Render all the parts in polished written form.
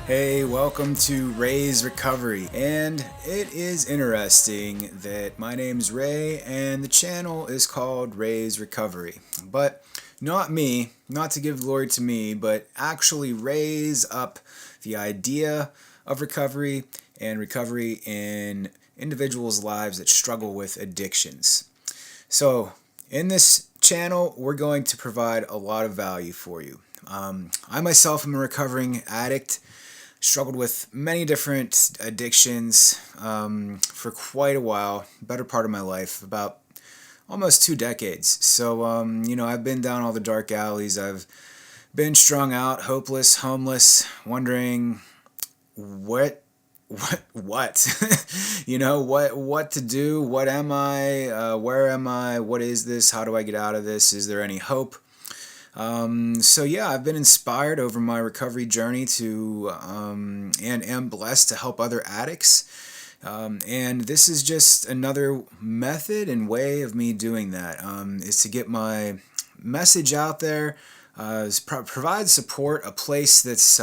Hey, welcome to Ray's Recovery. And it is interesting that my name's Ray and the channel is called Ray's Recovery. But not me, not to give glory to me, but actually raise up the idea of recovery and recovery in individuals' lives that struggle with addictions. So, in this channel, we're going to provide a lot of value for you. I myself am a recovering addict, struggled with many different addictions for quite a while, better part of my life, about almost 2 decades. So, I've been down all the dark alleys. I've been strung out, hopeless, homeless, wondering what what to do. What am I? Where am I? What is this? How do I get out of this? Is there any hope? So yeah, I've been inspired over my recovery journey to and am blessed to help other addicts. And this is just another method and way of me doing that, is to get my message out there, provide support, a place that's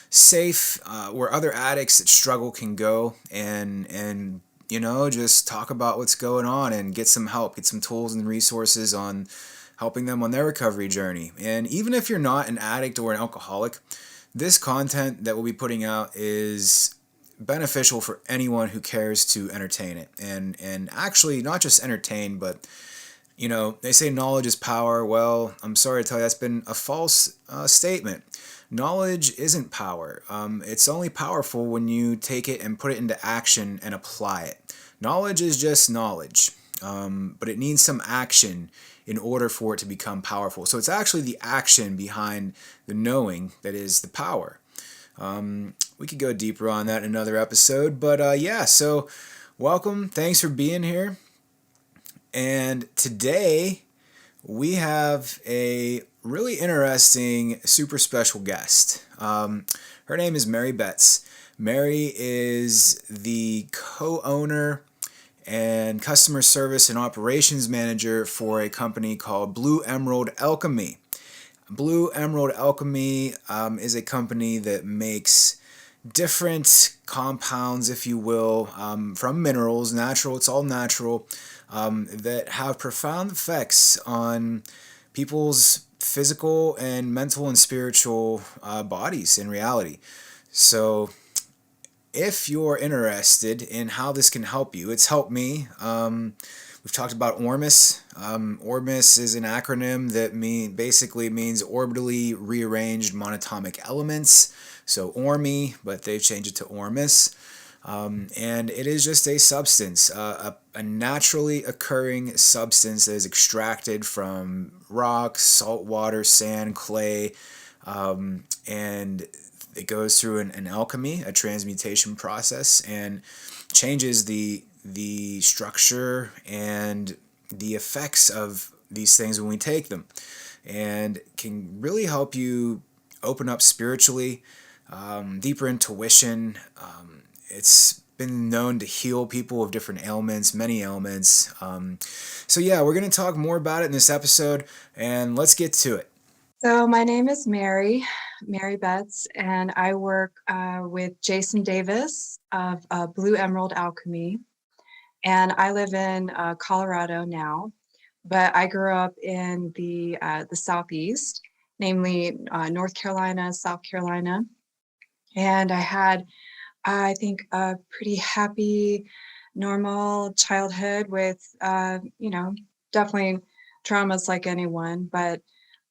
safe, where other addicts that struggle can go and just talk about what's going on and get some help, get some tools and resources on helping them on their recovery journey. And even if you're not an addict or an alcoholic, this content that we'll be putting out is beneficial for anyone who cares to entertain it. And actually not just entertain, but they say knowledge is power. Well, I'm sorry to tell you, that's been a false statement. Knowledge isn't power. It's only powerful when you take it and put it into action and apply it. Knowledge is just knowledge, but it needs some action in order for it to become powerful. So it's actually the action behind the knowing that is the power. We could go deeper on that in another episode, but so welcome. Thanks for being here. And today we have a really interesting, super special guest. Her name is Mary Betts. Mary is the co-owner and customer service and operations manager for a company called Blue Emerald Alchemy. Blue Emerald Alchemy is a company that makes different compounds, if you will, from minerals, natural, it's all natural, that have profound effects on people's physical and mental and spiritual bodies in reality. So if you're interested in how this can help you, it's helped me. We've talked about Ormus. Ormus is an acronym that basically means orbitally rearranged monatomic elements. So Ormi, but they've changed it to Ormus. And it is just a substance, a naturally occurring substance that is extracted from rocks, salt water, sand, clay, and it goes through an alchemy, a transmutation process, and changes the structure and the effects of these things when we take them, and can really help you open up spiritually, deeper intuition. It's been known to heal people of different ailments, many ailments. So yeah, we're going to talk more about it in this episode, and let's get to it. So my name is Mary Betts, and I work with Jason Davis of Blue Emerald Alchemy. And I live in Colorado now, but I grew up in the Southeast, namely North Carolina, South Carolina. And I had, I think, a pretty happy, normal childhood with, definitely traumas like anyone, but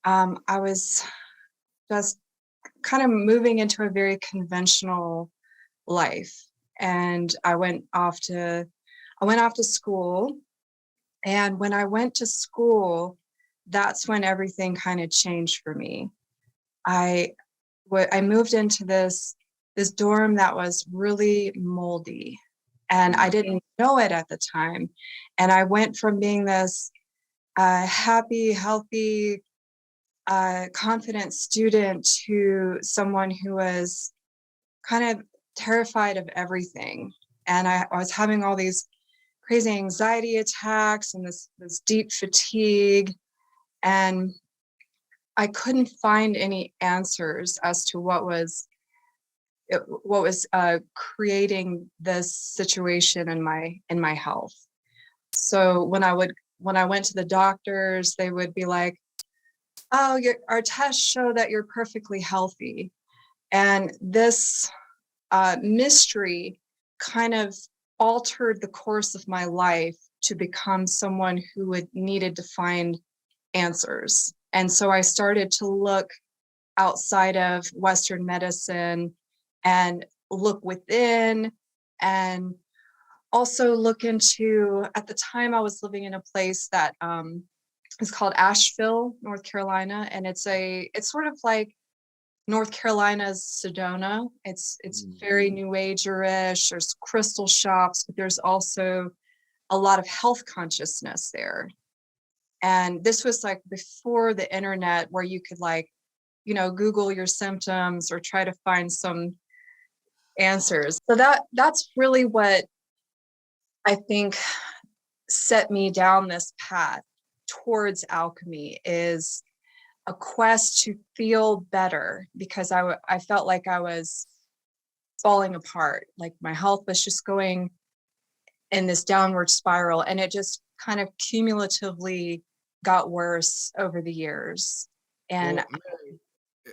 I was just kind of moving into a very conventional life. And I went off to school. And when I went to school, that's when everything kind of changed for me. I I moved into this dorm that was really moldy, and I didn't know it at the time. And I went from being this happy, healthy, confident student to someone who was kind of terrified of everything. And I was having all these crazy anxiety attacks and this deep fatigue. And I couldn't find any answers as to what was what was creating this situation in my health. So when I went to the doctors, they would be like, "Oh, our tests show that you're perfectly healthy," and this mystery kind of altered the course of my life to become someone who would needed to find answers. And so I started to look outside of Western medicine and look within, and also look into, at the time I was living in a place that is called Asheville, North Carolina. And it's sort of like North Carolina's Sedona. It's very new age-ish. There's crystal shops, but there's also a lot of health consciousness there. And this was like before the internet, where you could like, Google your symptoms or try to find some answers. So that's really what I think set me down this path towards alchemy, is a quest to feel better, because I felt like I was falling apart. Like my health was just going in this downward spiral, and it just kind of cumulatively got worse over the years. And Well,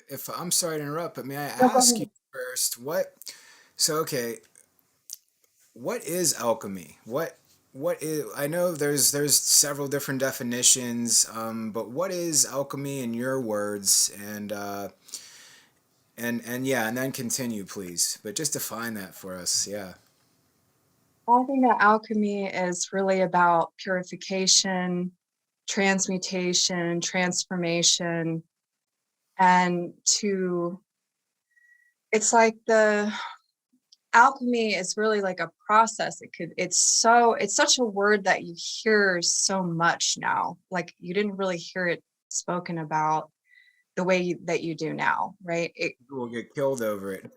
if I'm sorry to interrupt, but may I no, go ask you ahead. first what? So okay, what is alchemy? What is? I know there's several different definitions, but what is alchemy in your words? And yeah, and then continue, please. But just define that for us. Yeah. I think that alchemy is really about purification, transmutation, transformation, and it's like the alchemy is really like a process. It's such a word that you hear so much now. Like you didn't really hear it spoken about the way that you do now, right? People will get killed over it.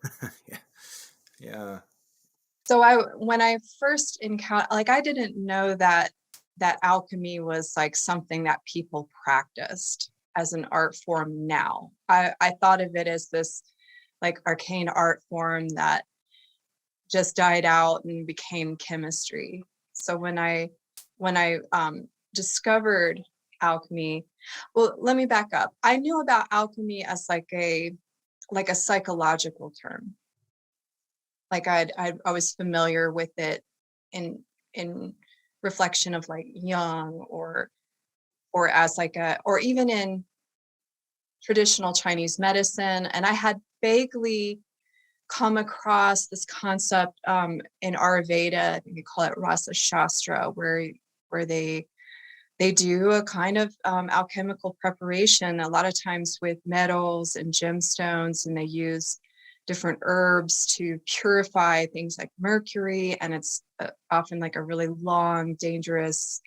Yeah. Yeah. So when I first encountered, like, I didn't know that alchemy was like something that people practiced as an art form now. I thought of it as this like arcane art form that just died out and became chemistry. So when I discovered alchemy, well, let me back up. I knew about alchemy as like a psychological term. Like I was familiar with it in in reflection of like Jung, or as like a, or even in traditional Chinese medicine. And I had vaguely come across this concept in Ayurveda. I think you call it Rasa Shastra, where they do a kind of alchemical preparation, a lot of times with metals and gemstones, and they use different herbs to purify things like mercury. And it's often like a really long, dangerous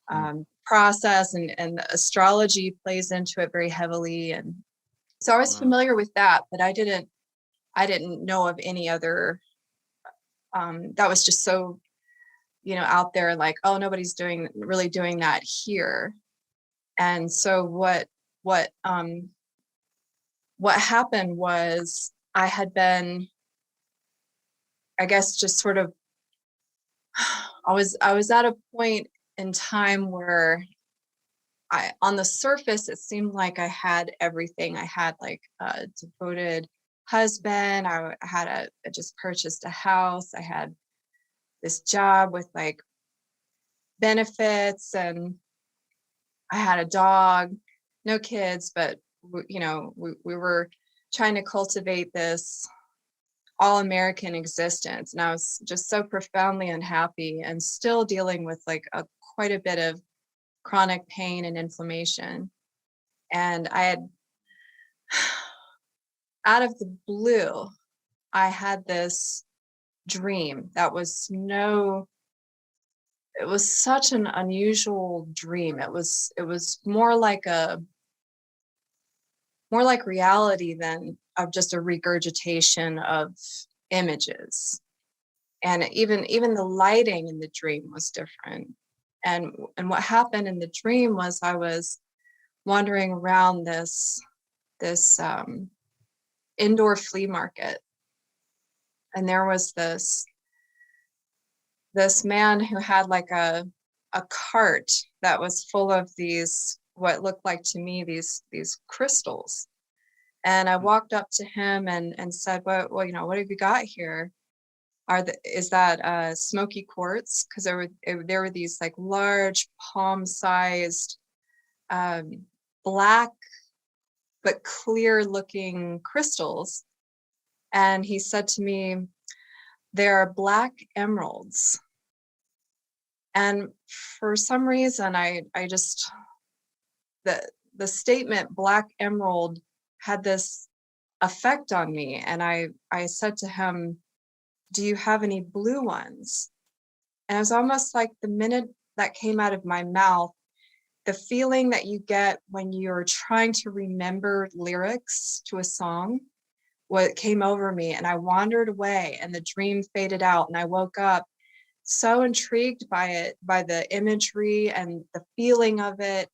Mm. process, and astrology plays into it very heavily. And so I was Wow. familiar with that, but I didn't know of any other that was just so, out there, like, oh, nobody's doing that here. And so what happened was, I had been, I guess, just sort of, I was at a point in time where on the surface, it seemed like I had everything. I had like a devoted husband. I just purchased a house. I had this job with like benefits, and I had a dog, no kids, but we were trying to cultivate this all-American existence. And I was just so profoundly unhappy, and still dealing with like quite a bit of chronic pain and inflammation. And I had, out of the blue, I had this dream that was it was such an unusual dream. It was more like reality than of just a regurgitation of images. And even the lighting in the dream was different. And what happened in the dream was, I was wandering around this indoor flea market, and there was this man who had like a cart that was full of these, what looked like to me, these crystals. And I walked up to him and said, well, what have you got here? Is that smoky quartz? Because there were these like large palm-sized um, black but clear looking crystals. And he said to me, they're black emeralds. And for some reason, I just, the statement black emerald had this effect on me. And I said to him, do you have any blue ones? And it was almost like the minute that came out of my mouth, the feeling that you get when you're trying to remember lyrics to a song, what came over me, and I wandered away and the dream faded out and I woke up so intrigued by it, by the imagery and the feeling of it,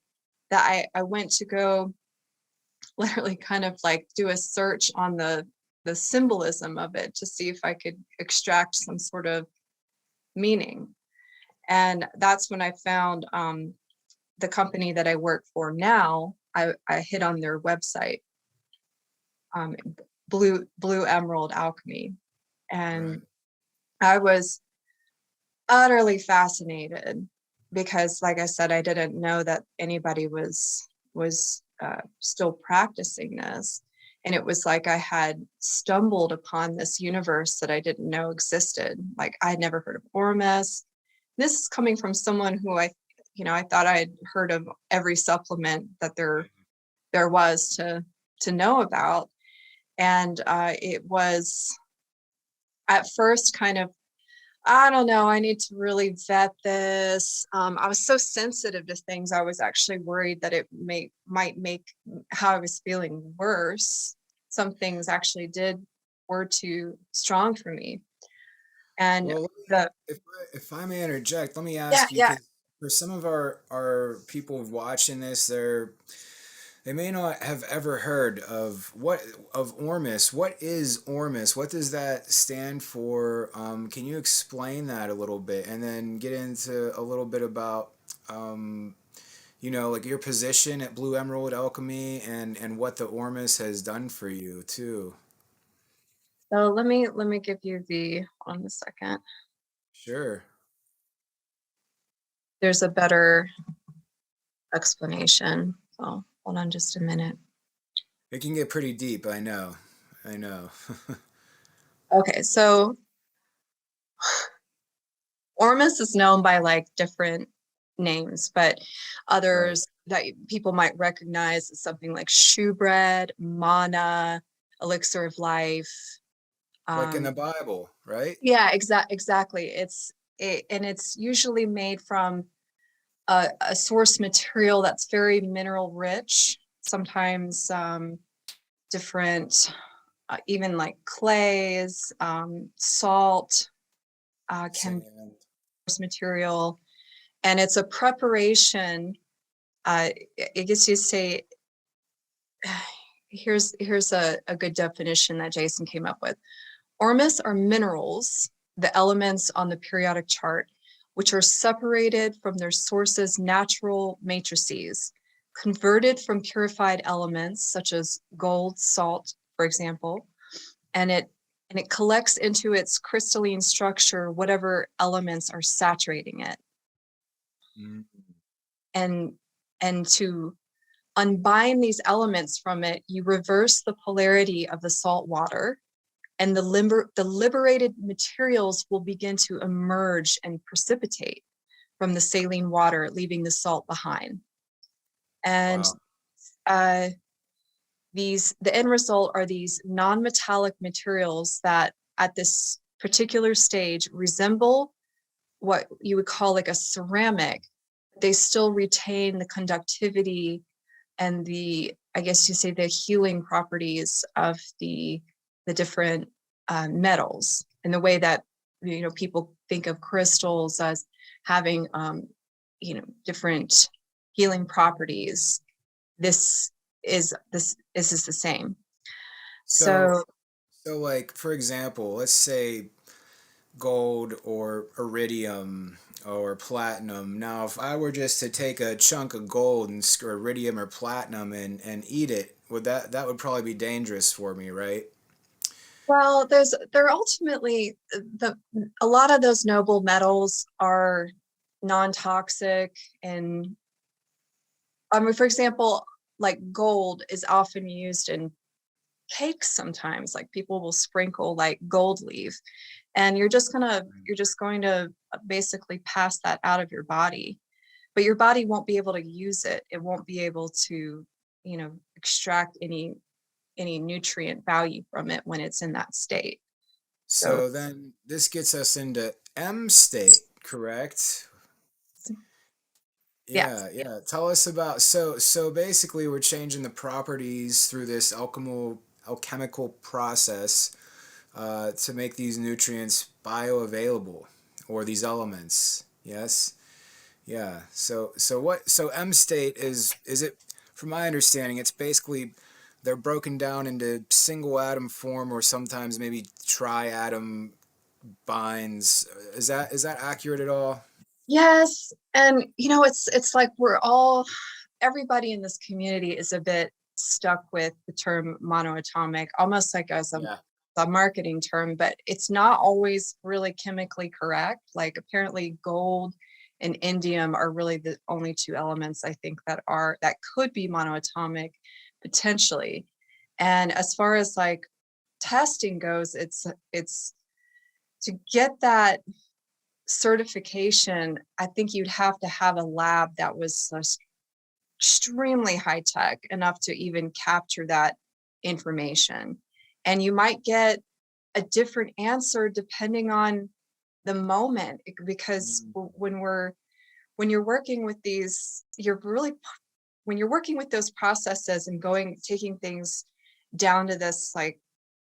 that I went to go literally kind of like do a search on the symbolism of it to see if I could extract some sort of meaning. And that's when I found the company that I work for now. I hit on their website, um, Blue Emerald Alchemy, Right. and I was utterly fascinated because, like I said, I didn't know that anybody was still practicing this, and it was like I had stumbled upon this universe that I didn't know existed. Like I had never heard of Ormus. This is coming from someone who I thought I had heard of every supplement that there was to know about, and it was at first kind of, I don't know, I need to really vet this. I was so sensitive to things. I was actually worried that it might make how I was feeling worse. Some things actually were too strong for me. And Well, the if I may interject, let me yeah, ask you, yeah. because for some of our people watching this, they may not have ever heard of Ormus. What is Ormus? What does that stand for? Can you explain that a little bit, and then get into a little bit about like your position at Blue Emerald Alchemy and what the Ormus has done for you too. So let me give you the on a second. Sure. There's a better explanation. So hold on just a minute. It can get pretty deep, I know. I know. Okay, so Ormus is known by like different names, but Right. others that people might recognize is something like shewbread, mana, elixir of life. Like in the Um, Bible, right? yeah, exactly. And it's usually made from a source material that's very mineral rich. Sometimes different, even like clays, salt can be Sand. source material, and it's a preparation. I guess you say, here's a good definition that Jason came up with. Ormus are minerals, the elements on the periodic chart, which are separated from their source's natural matrices, converted from purified elements such as gold, salt, for example, and it collects into its crystalline structure whatever elements are saturating it. Mm. And to unbind these elements from it, you reverse the polarity of the salt water, and the liberated materials will begin to emerge and precipitate from the saline water, leaving the salt behind. And Wow. uh, the end result are these non-metallic materials that at this particular stage resemble what you would call like a ceramic. They still retain the conductivity and I guess you say, the healing properties of the different metals, in the way that people think of crystals as having different healing properties. This is the same. So So So, like, for example, let's say gold or iridium or platinum. Now, if I were just to take a chunk of gold and iridium or platinum and eat it, would that would probably be dangerous for me, right? Well, they're ultimately the a lot of those noble metals are non-toxic, and I mean, for example, like gold is often used in cakes sometimes. Like people will sprinkle like gold leaf, and you're just going to basically pass that out of your body, but your body won't be able to use it. It won't be able to, extract any nutrient value from it when it's in that state. So So then this gets us into M state, correct? yes. Yeah, yeah. Tell us about so basically we're changing the properties through this alchemical process to make these nutrients bioavailable or these elements. Yes. Yeah. So M state is it from my understanding it's basically they're broken down into single atom form or sometimes maybe triatom binds. Is that accurate at all? Yes, and it's like we're all everybody in this community is a bit stuck with the term monoatomic, almost like as Yeah. a marketing term, but it's not always really chemically correct. Like apparently gold and indium are really the only two elements I think that could be monoatomic potentially. And as far as like testing goes, it's to get that certification, I think you'd have to have a lab that was extremely high tech enough to even capture that information. And you might get a different answer depending on the moment, because Mm, when you're working with these, you're really when you're working with those processes and taking things down to this, like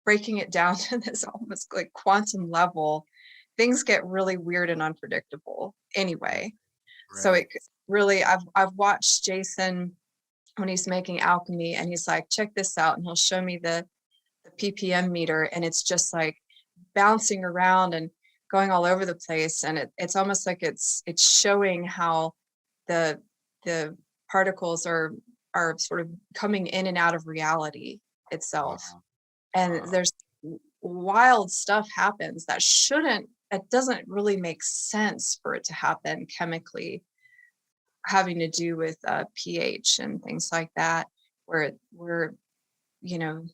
breaking it down to this almost like quantum level, things get really weird and unpredictable anyway. So right. I've watched Jason when he's making alchemy, and he's like, check this out, and he'll show me the ppm meter, and it's just like bouncing around and going all over the place, and it's almost like it's showing how the the particles are sort of coming in and out of reality itself. Wow. And Wow. there's wild stuff happens that shouldn't it doesn't really make sense for it to happen chemically, having to do with pH and things like that, where you know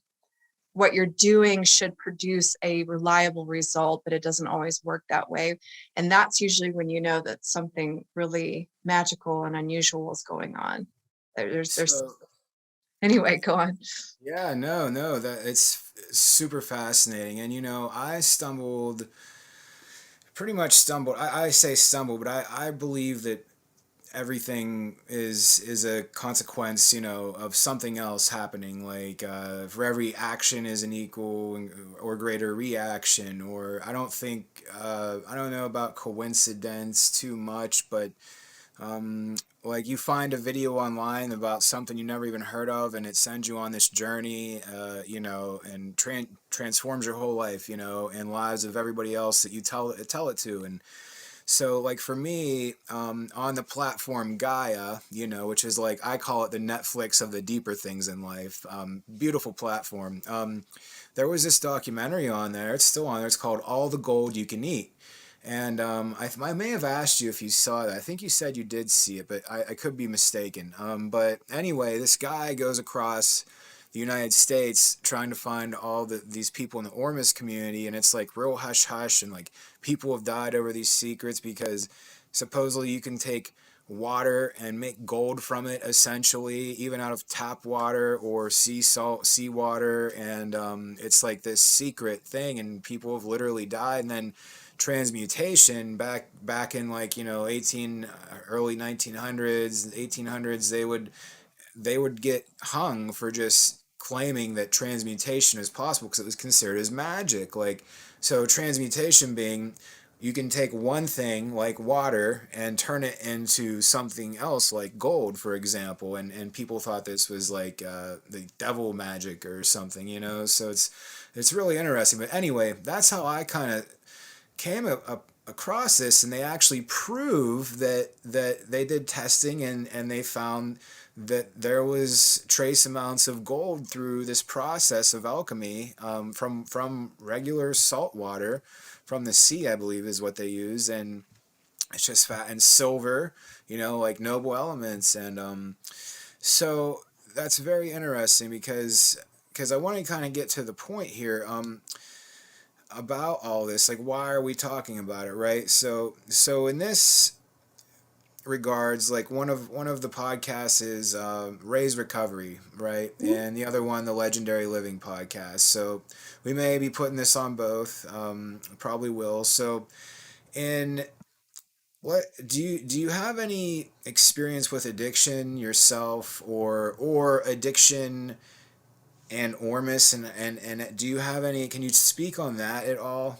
what you're doing should produce a reliable result, but it doesn't always work that way. And that's usually when you know that something really magical and unusual is going on. There's So anyway, go on. yeah, no, that it's super fascinating. And I pretty much stumbled. I say stumbled, but I believe that everything is a consequence, of something else happening. Like for every action is an equal or greater reaction. Or I don't know about coincidence too much, but like you find a video online about something you never even heard of, and it sends you on this journey, and transforms your whole life, and lives of everybody else that you tell it to. And so, like for me, on the platform Gaia, which is like I call it the Netflix of the deeper things in life. Beautiful platform. There was this documentary on there. It's still on there. It's called All the Gold You Can Eat. And I may have asked you if you saw that. I think you said you did see it, but I could be mistaken. But anyway, this guy goes across the United States trying to find all these people in the Ormus community, and it's like real hush hush, and like people have died over these secrets because supposedly you can take water and make gold from it essentially, even out of tap water or seawater, and it's like this secret thing, and people have literally died. And then transmutation back in like 18 early 1900s 1800s, they would get hung for just claiming that transmutation is possible because it was considered as magic. Like, so transmutation being you can take one thing like water and turn it into something else like gold, for example, and people thought this was like the devil magic or something. So It's really interesting. But anyway, that's how I kind of came across this, and they actually prove that they did testing, and they found that there was trace amounts of gold through this process of alchemy, from regular salt water from the sea, I believe is what they use, and it's just fat and silver, like noble elements, and so that's very interesting because I want to kind of get to the point here. About all this, like, why are we talking about it, right? So in this regards, like, one of the podcasts is Ray's Recovery, right, and the other one, the Legendary Living podcast. So we may be putting this on both, probably will. So, in what do you have any experience with addiction yourself, or addiction and Ormus, and do you have any, can you speak on that at all?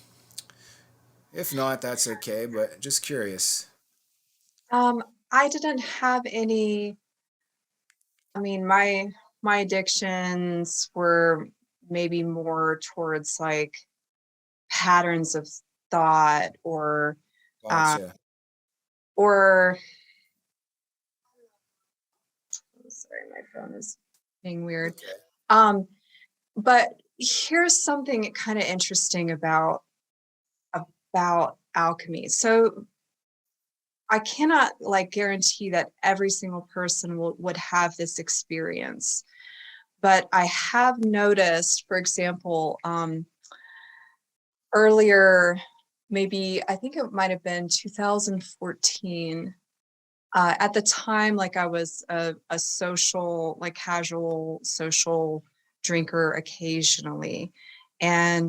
If not, that's okay, but just curious. Um, I didn't have any, I mean, my addictions were maybe more towards like patterns of thought uh, Gotcha. or sorry, my phone is being weird. Okay. Um, but here's something kind of interesting about alchemy. So I cannot like guarantee that every single person would have this experience, but I have noticed, for example, earlier, maybe I think it might have been 2014. At the time, like I was a social, like casual social drinker occasionally, and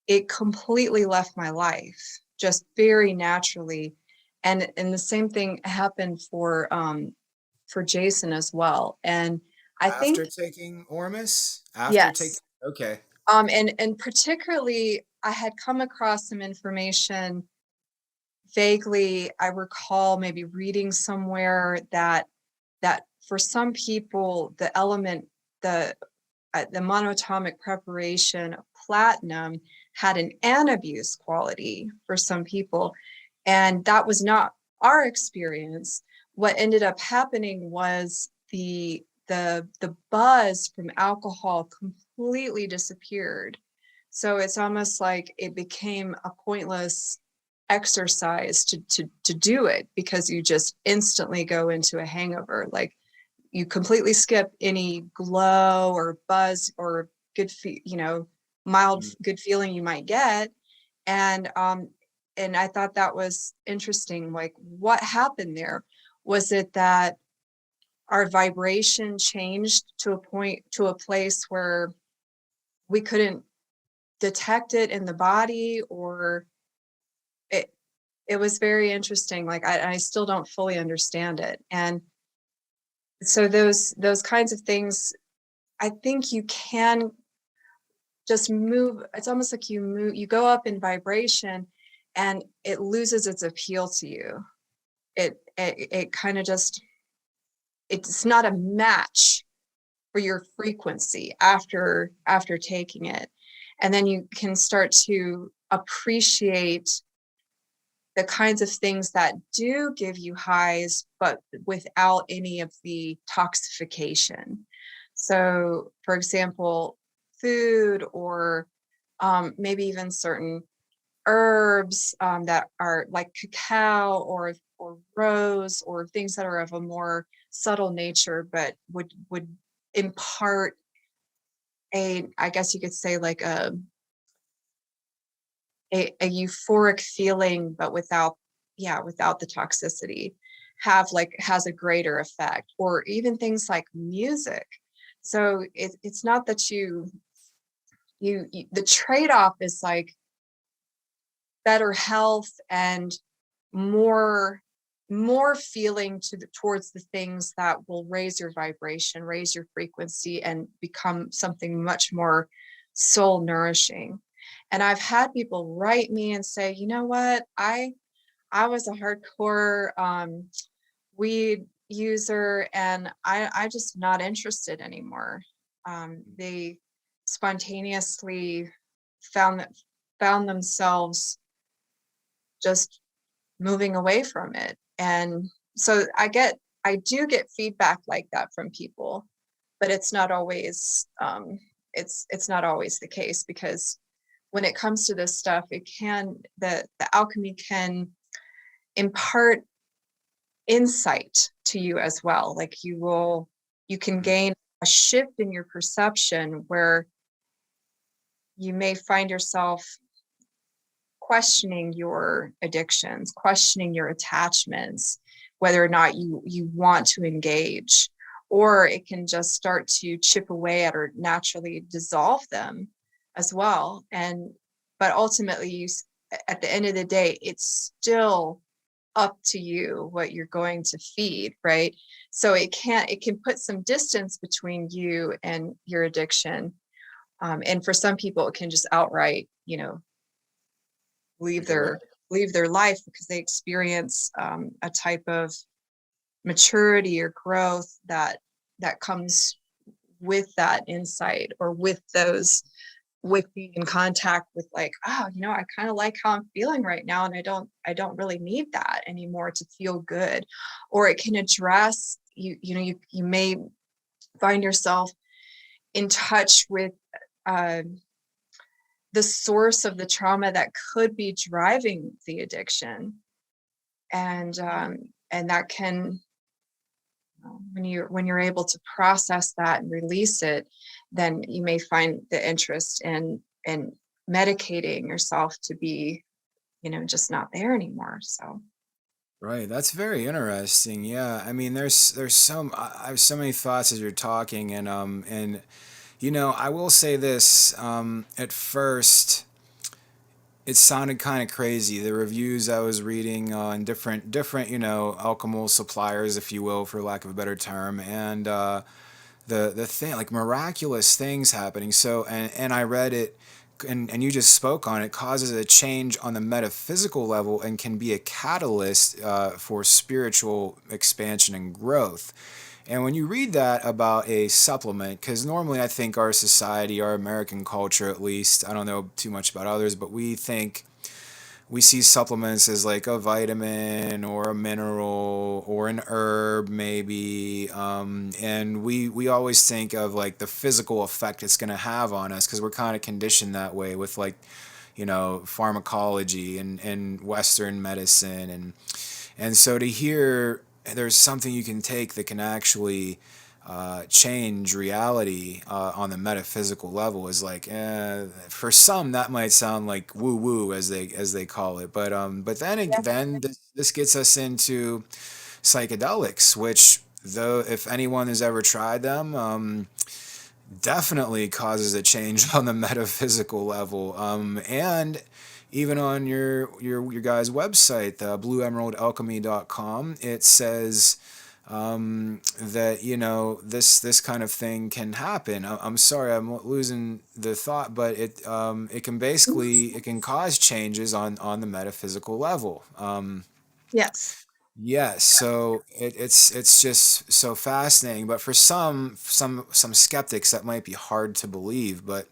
it completely left my life just very naturally. And the same thing happened for Jason as well. And I After think taking Ormus? After taking. yes. Okay. And particularly I had come across some information vaguely. I recall maybe reading somewhere that for some people the element, the monatomic preparation of platinum had an anabuse quality for some people, and that was not our experience. What ended up happening was the buzz from alcohol completely disappeared. So it's almost like it became a pointless exercise to do it, because you just instantly go into a hangover. Like you completely skip any glow or buzz or mild Mm. good feeling you might get. And I thought that was interesting. Like, what happened there? Was it that our vibration changed to a place where we couldn't detect it in the body, or it it was very interesting. Like I still don't fully understand it. And so those kinds of things, I think you can just move. It's almost like you go up in vibration and it loses its appeal to you. It kind of just, it's not a match for your frequency after taking it. And then you can start to appreciate the kinds of things that do give you highs, but without any of the toxification. So, for example, food, or maybe even certain herbs that are like cacao, or rose, or things that are of a more subtle nature, but would impart a, I guess you could say, like a euphoric feeling, but without, yeah, without the toxicity, has a greater effect. Or even things like music. So it's not that you the trade-off is like better health and more more feeling towards the things that will raise your vibration, raise your frequency, and become something much more soul nourishing. And I've had people write me and say, you know what, I was a hardcore weed user, and I just not interested anymore. They spontaneously found that found themselves just moving away from it. And so I do get feedback like that from people, but it's not always the case, because when it comes to this stuff, the alchemy can impart insight to you as well. Like you can gain a shift in your perception where you may find yourself questioning your addictions, questioning your attachments, whether or not you want to engage, or it can just start to chip away at or naturally dissolve them as well. And but ultimately, at the end of the day, it's still up to you what you're going to feed, right? So it can put some distance between you and your addiction. And for some people, it can just outright, leave Take it away. their leave their life, because they experience a type of maturity or growth that comes with that insight, or with being in contact with, like, oh, I kind of like how I'm feeling right now, and I don't really need that anymore to feel good. Or it can address you may find yourself in touch with uh, the source of the trauma that could be driving the addiction. And that can, when you're able to process that and release it, then you may find the interest in medicating yourself to be, just not there anymore. So Right, that's very interesting. Yeah, I mean, there's some I have so many thoughts as you're talking, and I will say this. At first, it sounded kind of crazy. The reviews I was reading on different alchemical suppliers, if you will, for lack of a better term, and the thing, like, miraculous things happening. So, and I read it, and you just spoke on it, causes a change on the metaphysical level and can be a catalyst for spiritual expansion and growth. And when you read that about a supplement, because normally I think our society, our American culture at least, I don't know too much about others, but we see supplements as like a vitamin or a mineral or an herb maybe, and we always think of like the physical effect it's going to have on us, because we're kind of conditioned that way with, like, pharmacology and Western medicine, and so to hear there's something you can take that can actually change reality on the metaphysical level is like, for some that might sound like woo woo, as they call it, but then this gets us into psychedelics, which, though, if anyone has ever tried them, definitely causes a change on the metaphysical level, and even on your guys' website, blueemeraldalchemy.com, it says that this kind of thing can happen. I'm sorry, I'm losing the thought, but it can cause changes on the metaphysical level. yes. Yeah, so it's just so fascinating. But for some skeptics, that might be hard to believe. But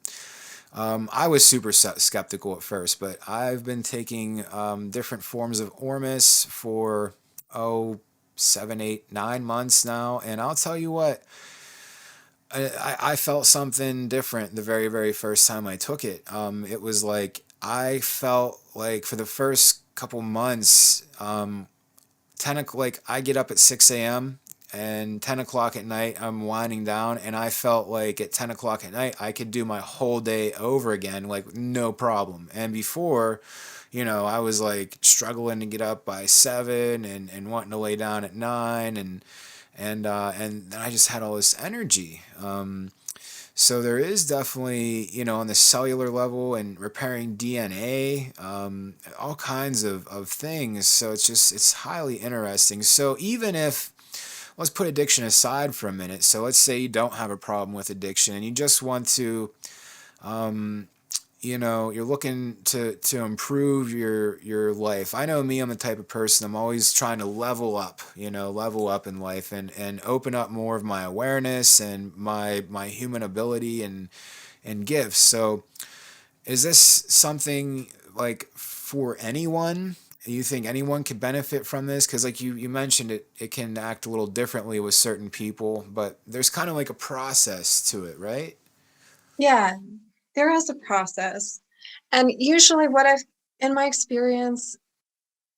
I was super skeptical at first. But I've been taking different forms of Ormus for, 7, 8, 9 months now, and I'll tell you what, I felt something different the very, very first time I took it. It was like I felt like for the first couple months, 10 o'clock, like I get up at 6 a.m. and 10 o'clock at night I'm winding down, and I felt like at 10 o'clock at night I could do my whole day over again, like no problem. And before, I was like struggling to get up by 7 and wanting to lay down at 9, and then I just had all this energy. So there is definitely, on the cellular level and repairing DNA, all kinds of things. So it's highly interesting. So even if, let's put addiction aside for a minute. So let's say you don't have a problem with addiction and you just want to, you're looking to improve your life. I know me, I'm the type of person, I'm always trying to level up in life and open up more of my awareness and my human ability, and gifts. So is this something like for anyone? You think anyone could benefit from this? Because like you mentioned, it can act a little differently with certain people, but there's kind of like a process to it, right? Yeah, there is a process. And usually what I've, in my experience,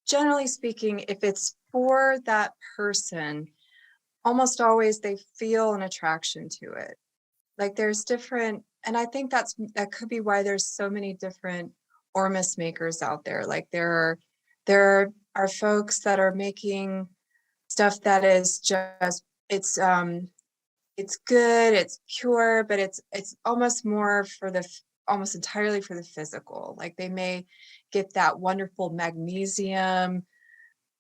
generally speaking, if it's for that person, almost always they feel an attraction to it. Like there's different, and I think that could be why there's so many different Ormus makers out there. Like there are folks that are making stuff that is just it's good, it's pure, but it's almost more for the almost entirely for the physical. Like they may get that wonderful magnesium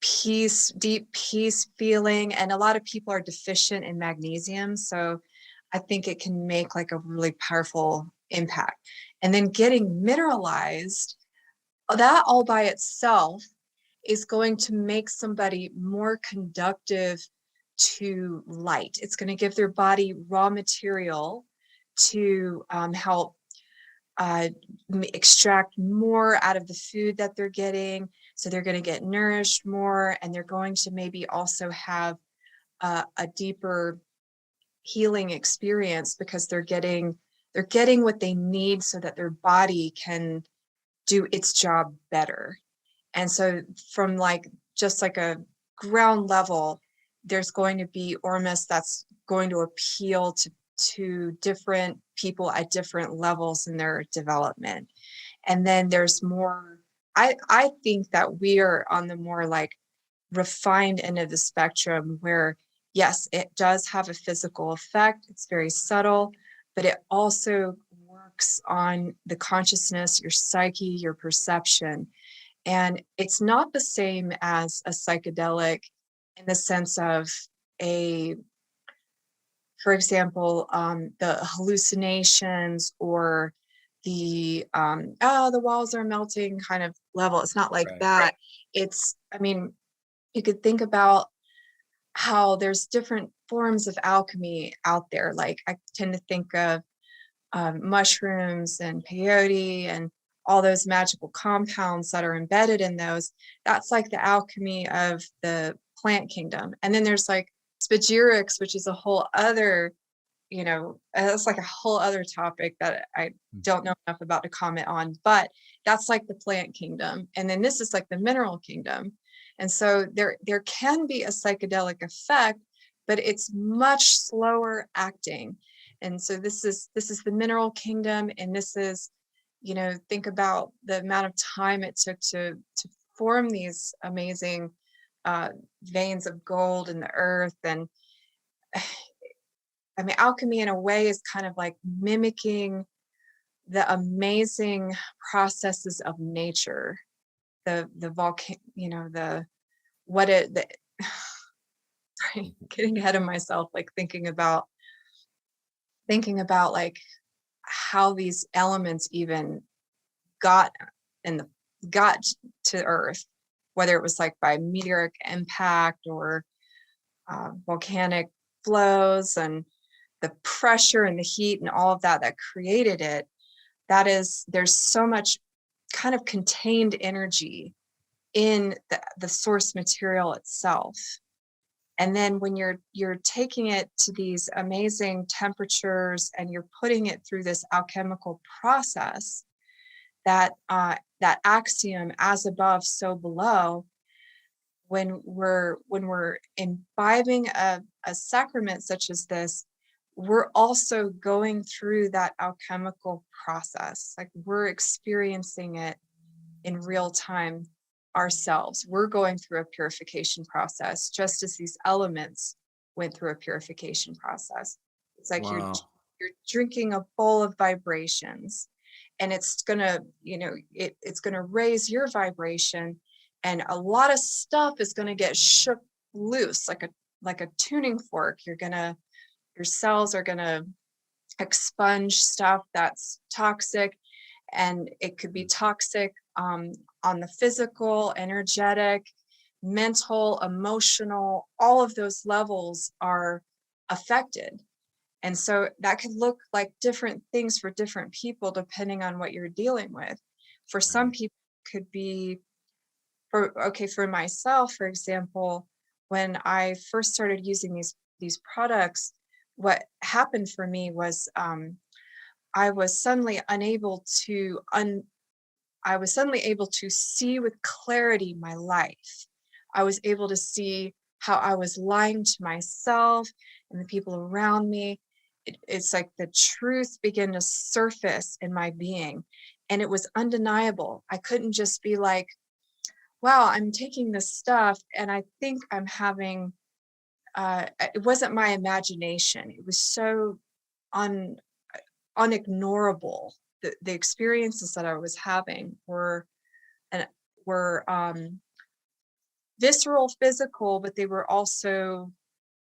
peace, deep peace feeling, and a lot of people are deficient in magnesium, so I think it can make like a really powerful impact. And then getting mineralized, that all by itself is going to make somebody more conductive to light. It's going to give their body raw material to help uh, extract more out of the food that they're getting. So they're going to get nourished more, and they're going to maybe also have a deeper healing experience because they're getting what they need so that their body can do its job better. And so from like just like a ground level, there's going to be Ormus that's going to appeal to different people at different levels in their development. And then there's more, I think that we are on the more like refined end of the spectrum where yes, it does have a physical effect. It's very subtle, but it also works on the consciousness, your psyche, your perception. And it's not the same as a psychedelic in the sense of a, for example, the hallucinations or the oh, the walls are melting kind of level. It's not like Right. that. It's, I mean, you could think about how there's different forms of alchemy out there. Like I tend to think of mushrooms and peyote and all those magical compounds that are embedded in those. That's like the alchemy of the plant kingdom. And then there's like spagyrics, which is a whole other, it's like a whole other topic that I don't know enough about to comment on, but that's like the plant kingdom. And then this is like the mineral kingdom. And so there can be a psychedelic effect, but it's much slower acting. And so this is the mineral kingdom, and this is, think about the amount of time it took to form these amazing uh, veins of gold in the earth. And I mean, alchemy in a way is kind of like mimicking the amazing processes of nature, the volcano, the what it the sorry, getting ahead of myself, like thinking about like how these elements even got in the got to Earth, whether it was like by meteoric impact or volcanic flows and the pressure and the heat and all of that that created it. There's so much kind of contained energy in the source material itself. And then when you're taking it to these amazing temperatures and you're putting it through this alchemical process, that axiom, as above so below, when we're imbibing a sacrament such as this, we're also going through that alchemical process. Like we're experiencing it in real time ourselves. We're going through a purification process, just as these elements went through a purification process. It's like Wow. you're drinking a bowl of vibrations, and it's gonna, it's gonna raise your vibration, and a lot of stuff is gonna get shook loose like a tuning fork. Your cells are gonna expunge stuff that's toxic, and it could be toxic on the physical, energetic, mental, emotional, all of those levels are affected. And so that could look like different things for different people depending on what you're dealing with. For some Right. people, it could be for myself, for example, when I first started using these products, what happened for me was I was suddenly unable to I was suddenly able to see with clarity my life. I was able to see how I was lying to myself and the people around me. It's like the truth began to surface in my being, and it was undeniable. I couldn't just be like, wow, I'm taking this stuff and I think I'm having, it wasn't my imagination. It was so un, unignorable. The experiences that I was having and were visceral, physical, but they were also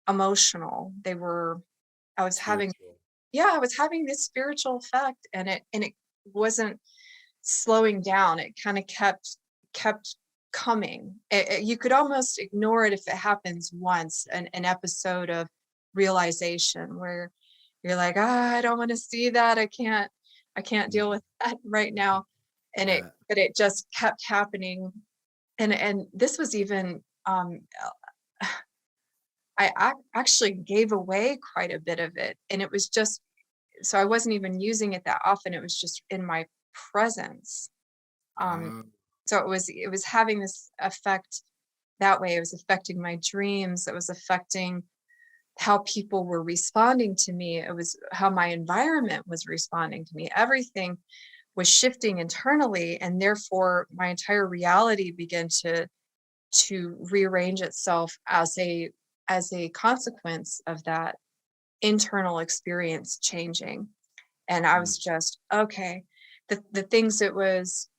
emotional. I was having, Spiritual. yeah, I was having this spiritual effect, and it wasn't slowing down. It kind of kept coming. You could almost ignore it if it happens once, an episode of realization where you're like, ah, I don't want to see that. I can't deal with that right now. Yeah. But it just kept happening. And this was even, actually gave away quite a bit of it. And it was just, so I wasn't even using it that often. It was just in my presence. Um, Uh, so it was having this effect that way. It was affecting my dreams. It was affecting how people were responding to me. It was how my environment was responding to me. Everything was shifting internally, and therefore my entire reality began to rearrange itself as a consequence of that internal experience changing. And I mm, was just, okay, the things it was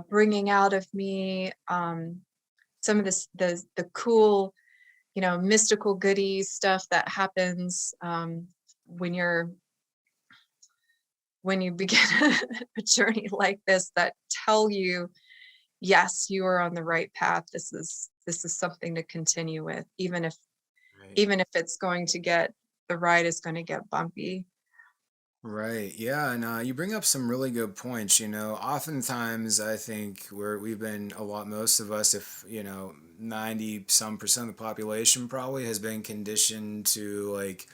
bringing out of me, some of the cool, mystical goody stuff that happens when you're when you begin a journey like this, that tell you, yes, you are on the right path. This is something to continue with, even if right. even if it's going to get the ride is going to get bumpy. Right. Yeah, and you bring up some really good points. Oftentimes I think we've been a lot, most of us, if 90 some percent of the population probably has been conditioned to like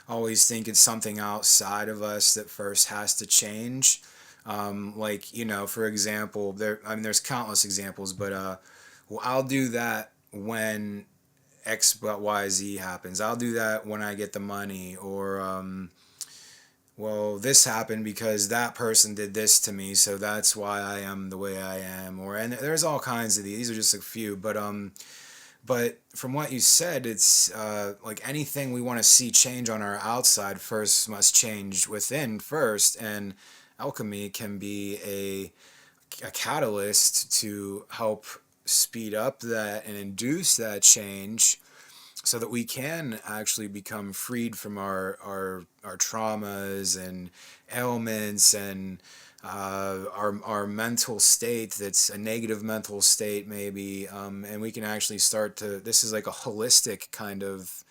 always think it's something outside of us that first has to change. Like, for example, there's countless examples, but well, I'll do that when X but Y Z happens. I'll do that when I get the money, or well, this happened because that person did this to me, so that's why I am the way I am. And there's all kinds of these. These are just a few, but from what you said, it's like anything we want to see change on our outside first must change within first, and alchemy can be a catalyst to help speed up that and induce that change so that we can actually become freed from our traumas and ailments and our mental state that's a negative mental state maybe, and we can actually start to, this is like a holistic kind of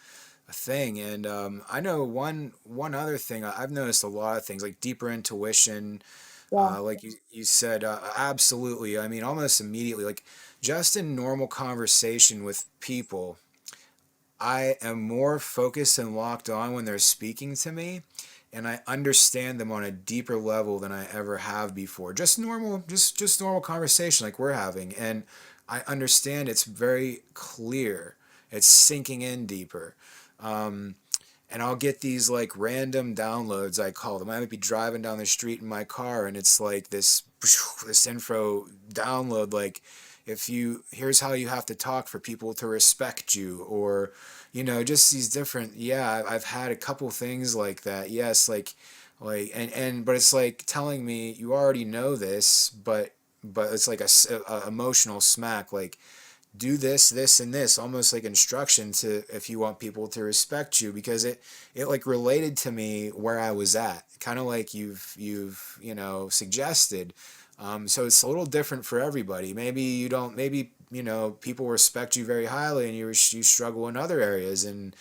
a thing. And I know one other thing I've noticed, a lot of things like deeper intuition, Yeah. like you said, absolutely. I mean, almost immediately, like just in normal conversation with people, I am more focused and locked on when they're speaking to me, and I understand them on a deeper level than I ever have before. Just normal conversation like we're having, and I understand it's very clear. It's sinking in deeper. Um, and I'll get these like random downloads, I call them. I might be driving down the street in my car and it's like this info download, like, if you here's how you have to talk for people to respect you, or just these different, yeah, I've had a couple things like that. Yes, and but it's like telling me you already know this, but it's like a emotional smack, like do this, this, and this, almost like instruction to, if you want people to respect you, because it like related to me where I was at, kind of like you've suggested. So it's a little different for everybody. Maybe you don't. Maybe people respect you very highly, and you struggle in other areas, and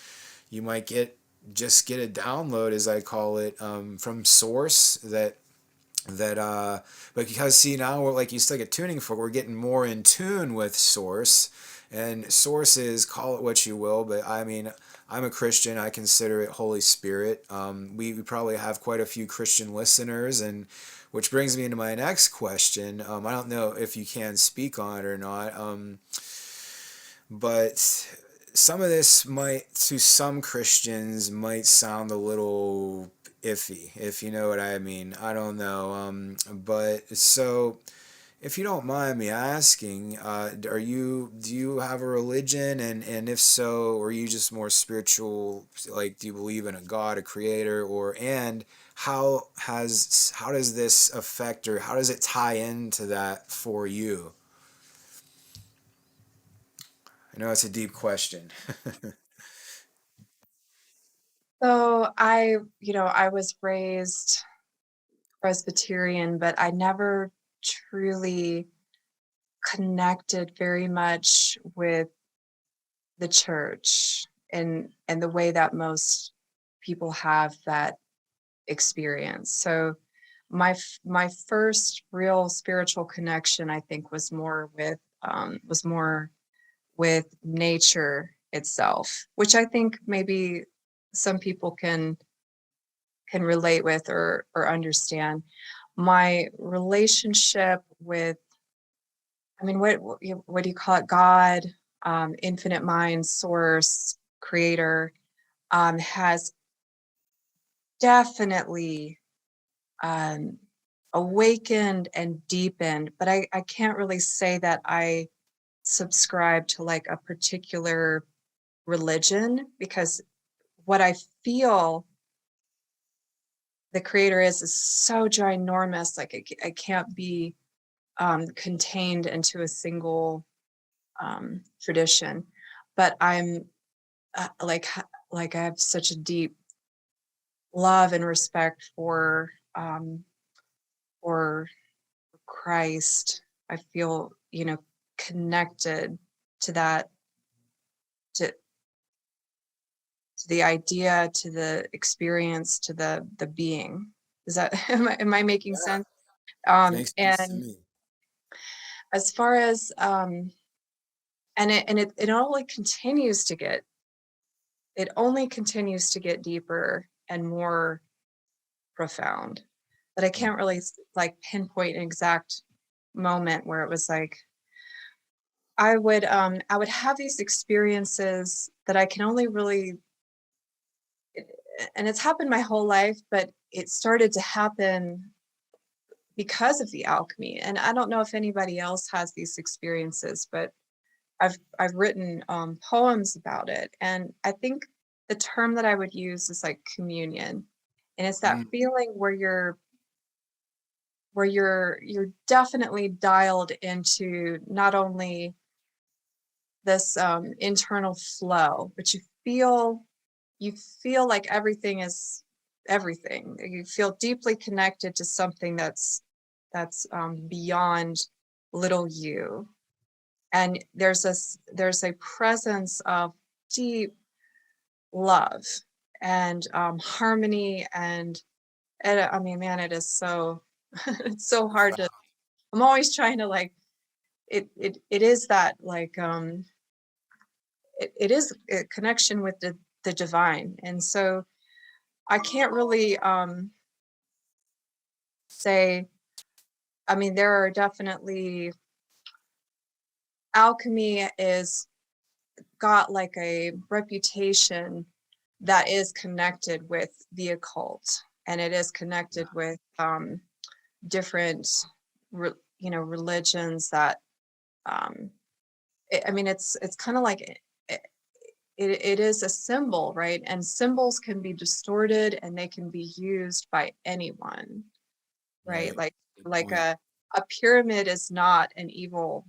you might get just get a download, as I call it, from source but because see now we're like you still get tuning for we're getting more in tune with source, and source is, call it what you will, but I mean I'm a Christian. I consider it Holy Spirit. We probably have quite a few Christian listeners, and which brings me into my next question. I don't know if you can speak on it or not, but some of this might, to some Christians, might sound a little iffy, if you know what I mean. I don't know. But so, if you don't mind me asking, do you have a religion, and if so, are you just more spiritual? Like, do you believe in a God, a creator, or and how does this affect, or how does it tie into that for you? I know it's a deep question. So I was raised Presbyterian, but I never truly connected very much with the church and the way that most people have that experience. So my first real spiritual connection, I think, was more with nature itself, which I think maybe some people can relate with or understand. My relationship with, I mean, what do you call it? God, infinite mind, source, creator, has definitely um, awakened and deepened, but I can't really say that I subscribe to like a particular religion, because what I feel the creator is so ginormous, like it can't be contained into a single tradition. But I'm like I have such a deep love and respect for Christ. I feel, connected to that, to the idea, to the experience, to the being. Is that am I making Yeah, sense? makes sense to And me. as far as it only continues to get deeper and more profound. But I can't really like pinpoint an exact moment where it was like I would have these experiences that I can only really, and it's happened my whole life, but it started to happen because of the alchemy. And I don't know if anybody else has these experiences, but I've written poems about it, and I think the term that I would use is like communion, and it's that Mm, feeling where you're definitely dialed into not only this internal flow, but you feel like everything is everything. You feel deeply connected to something that's beyond little you, and there's a presence of deep love and harmony, and I mean, man, it is so it's so hard to. wow. I'm always trying to like it is that like it is a connection with the divine, and so I can't really say. I mean, there are definitely alchemy is got like a reputation that is connected with the occult, and it is connected with different religions that um I mean it's kind of like it is a symbol, right? And symbols can be distorted and they can be used by anyone, right? Right. Like Good like point. a pyramid is not an evil.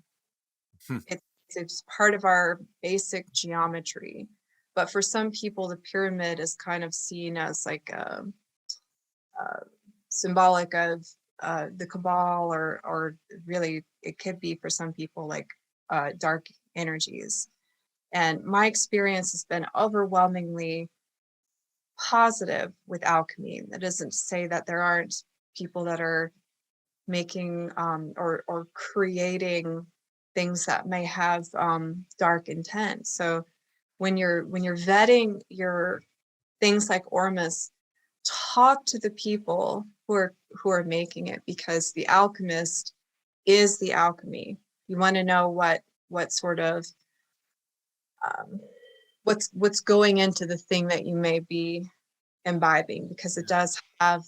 Hmm. It's it's part of our basic geometry. But for some people, the pyramid is kind of seen as like a symbolic of the cabal, or really it could be for some people like dark energies. And my experience has been overwhelmingly positive with alchemy. That doesn't say that there aren't people that are making or creating things that may have dark intent. So when you're vetting your things like Ormus, talk to the people who are making it, because the alchemist is the alchemy. You want to know what sort of what's going into the thing that you may be imbibing, because it does have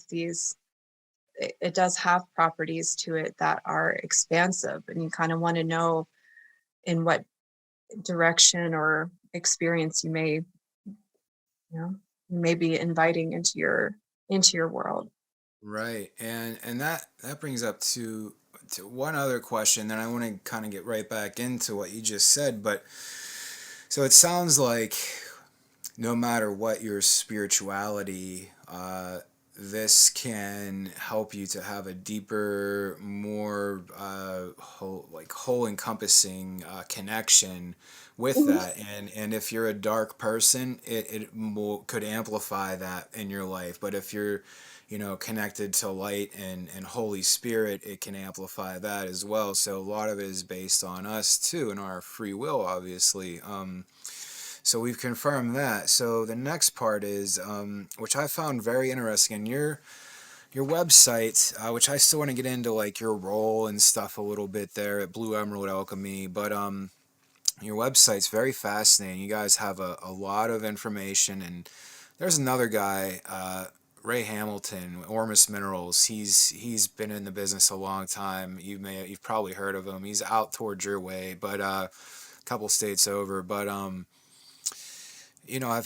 properties to it that are expansive, and you kind of want to know in what direction or experience you may be inviting into your world. Right, and that brings up to one other question. Then I want to kind of get right back into what you just said. But so it sounds like no matter what your spirituality, this can help you to have a deeper, more whole encompassing connection with Mhm. that. And if you're a dark person, could amplify that in your life. But if you're, connected to light and Holy Spirit, it can amplify that as well. So a lot of it is based on us too and our free will, obviously. So we've confirmed that. So the next part is, which I found very interesting, in your website, which I still want to get into, like your role and stuff a little bit there at Blue Emerald Alchemy, but your website's very fascinating. You guys have a lot of information, and there's another guy, Ray Hamilton, Ormus Minerals. He's been in the business a long time. You've probably heard of him. He's out towards your way, but a couple states over. But I've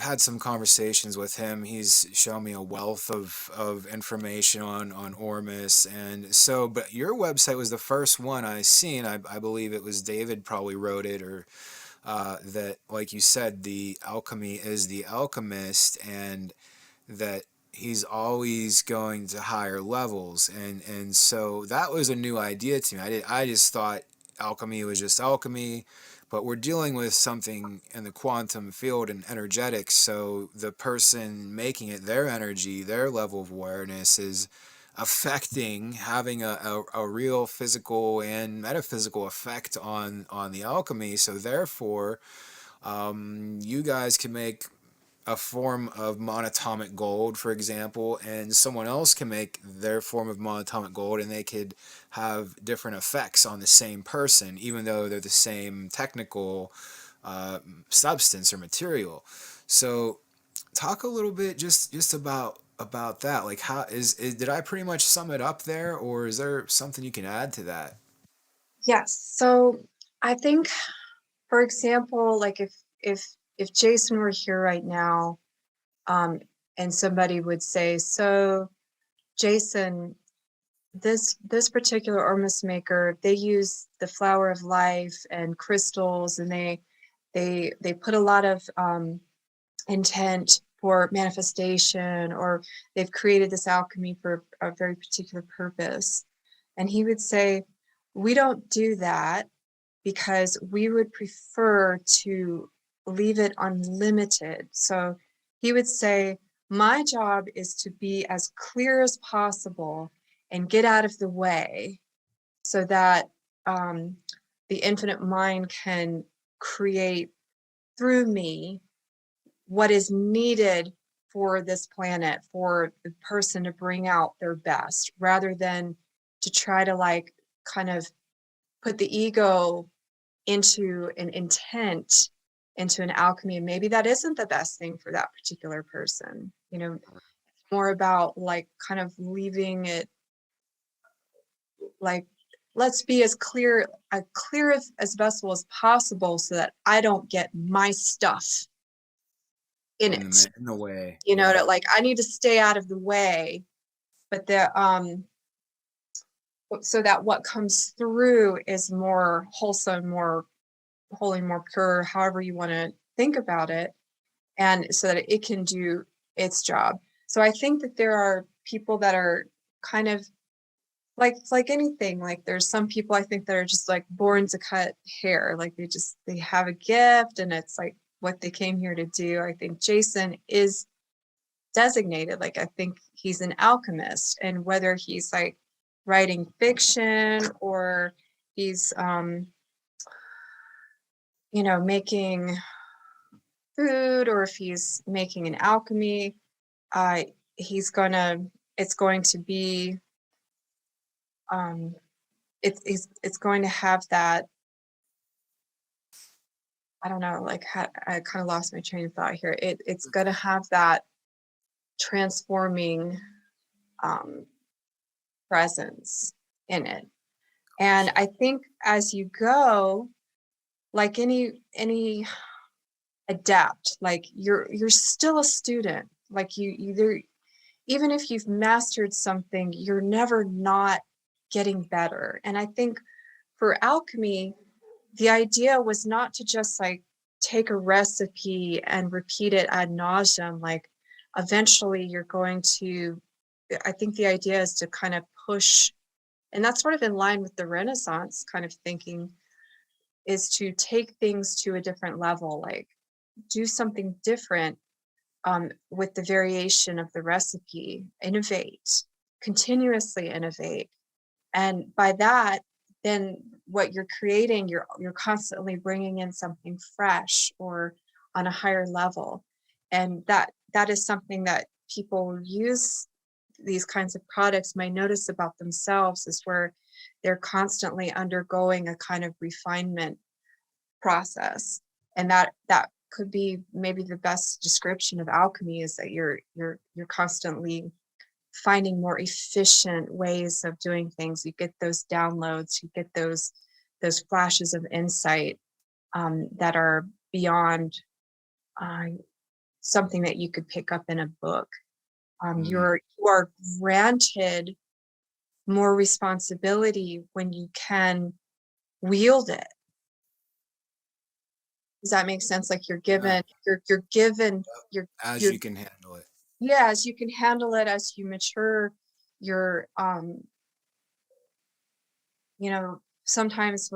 had some conversations with him. He's shown me a wealth of information on Ormus. And so, but your website was the first one I seen. I believe it was David probably wrote it, or that, like you said, the alchemy is the alchemist, and that he's always going to higher levels. And so that was a new idea to me. I just thought alchemy was just alchemy, but we're dealing with something in the quantum field and energetics. So the person making it, their energy, their level of awareness is affecting, having a real physical and metaphysical effect on the alchemy. So therefore, you guys can make a form of monatomic gold, for example, and someone else can make their form of monatomic gold, and they could have different effects on the same person, even though they're the same technical uh, substance or material. So, talk a little bit just about that. Like, how is did I pretty much sum it up there, or is there something you can add to that? Yes. So I think, for example, like if Jason were here right now, um, and somebody would say, "So, Jason, this particular Ormus maker, they use the flower of life and crystals, and they put a lot of intent for manifestation, or they've created this alchemy for a very particular purpose." And he would say, "We don't do that, because we would prefer to leave it unlimited." So he would say, "My job is to be as clear as possible and get out of the way, so that um, the infinite mind can create through me what is needed for this planet, for the person to bring out their best, rather than to try to like kind of put the ego into an intent, into an alchemy. And maybe that isn't the best thing for that particular person. More about like kind of leaving it like, let's be as clear as vessel as possible, so that I don't get my stuff in it. In the way, That yeah. like I need to stay out of the way, but so that what comes through is more wholesome, more holy, more pure, however you want to think about it, and so that it can do its job. So I think that there are people that are kind of like, it's like anything. Like there's some people I think that are just like born to cut hair. Like they have a gift, and it's like what they came here to do. I think Jason is designated. Like I think he's an alchemist, and whether he's like writing fiction or he's making food, or if he's making an alchemy, uh he's gonna it's going to be um it's going to have that. I don't know, like I kind of lost my train of thought here. It's going to have that transforming um, presence in it. And I think as you go, like any adept, like you're still a student. Like you even if you've mastered something, you're never not getting better. And I think for alchemy, the idea was not to just like take a recipe and repeat it ad nauseum. Like eventually you're going to, I think the idea is to kind of push, and that's sort of in line with the Renaissance kind of thinking, is to take things to a different level, like do something different with the variation of the recipe, innovate, continuously innovate. And by that, then what you're creating, you're constantly bringing in something fresh or on a higher level. And that is something that people who use these kinds of products may notice about themselves, is where they're constantly undergoing a kind of refinement process. And that could be maybe the best description of alchemy, is that you're constantly finding more efficient ways of doing things. You get those downloads, you get those flashes of insight that are beyond uh, something that you could pick up in a book. Mm. You are granted more responsibility when you can wield it. Does that make sense? Like Yeah, you're given as you're you can handle it. yeah, as you can handle it, as you mature, you're sometimes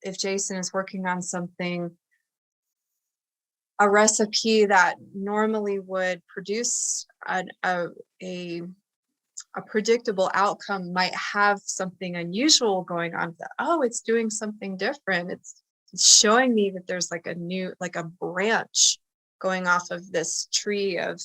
if Jason is working on something, a recipe that normally would produce a, a predictable outcome might have something unusual going on. That, oh, it's doing something different. It's showing me that there's like like a branch going off of this tree of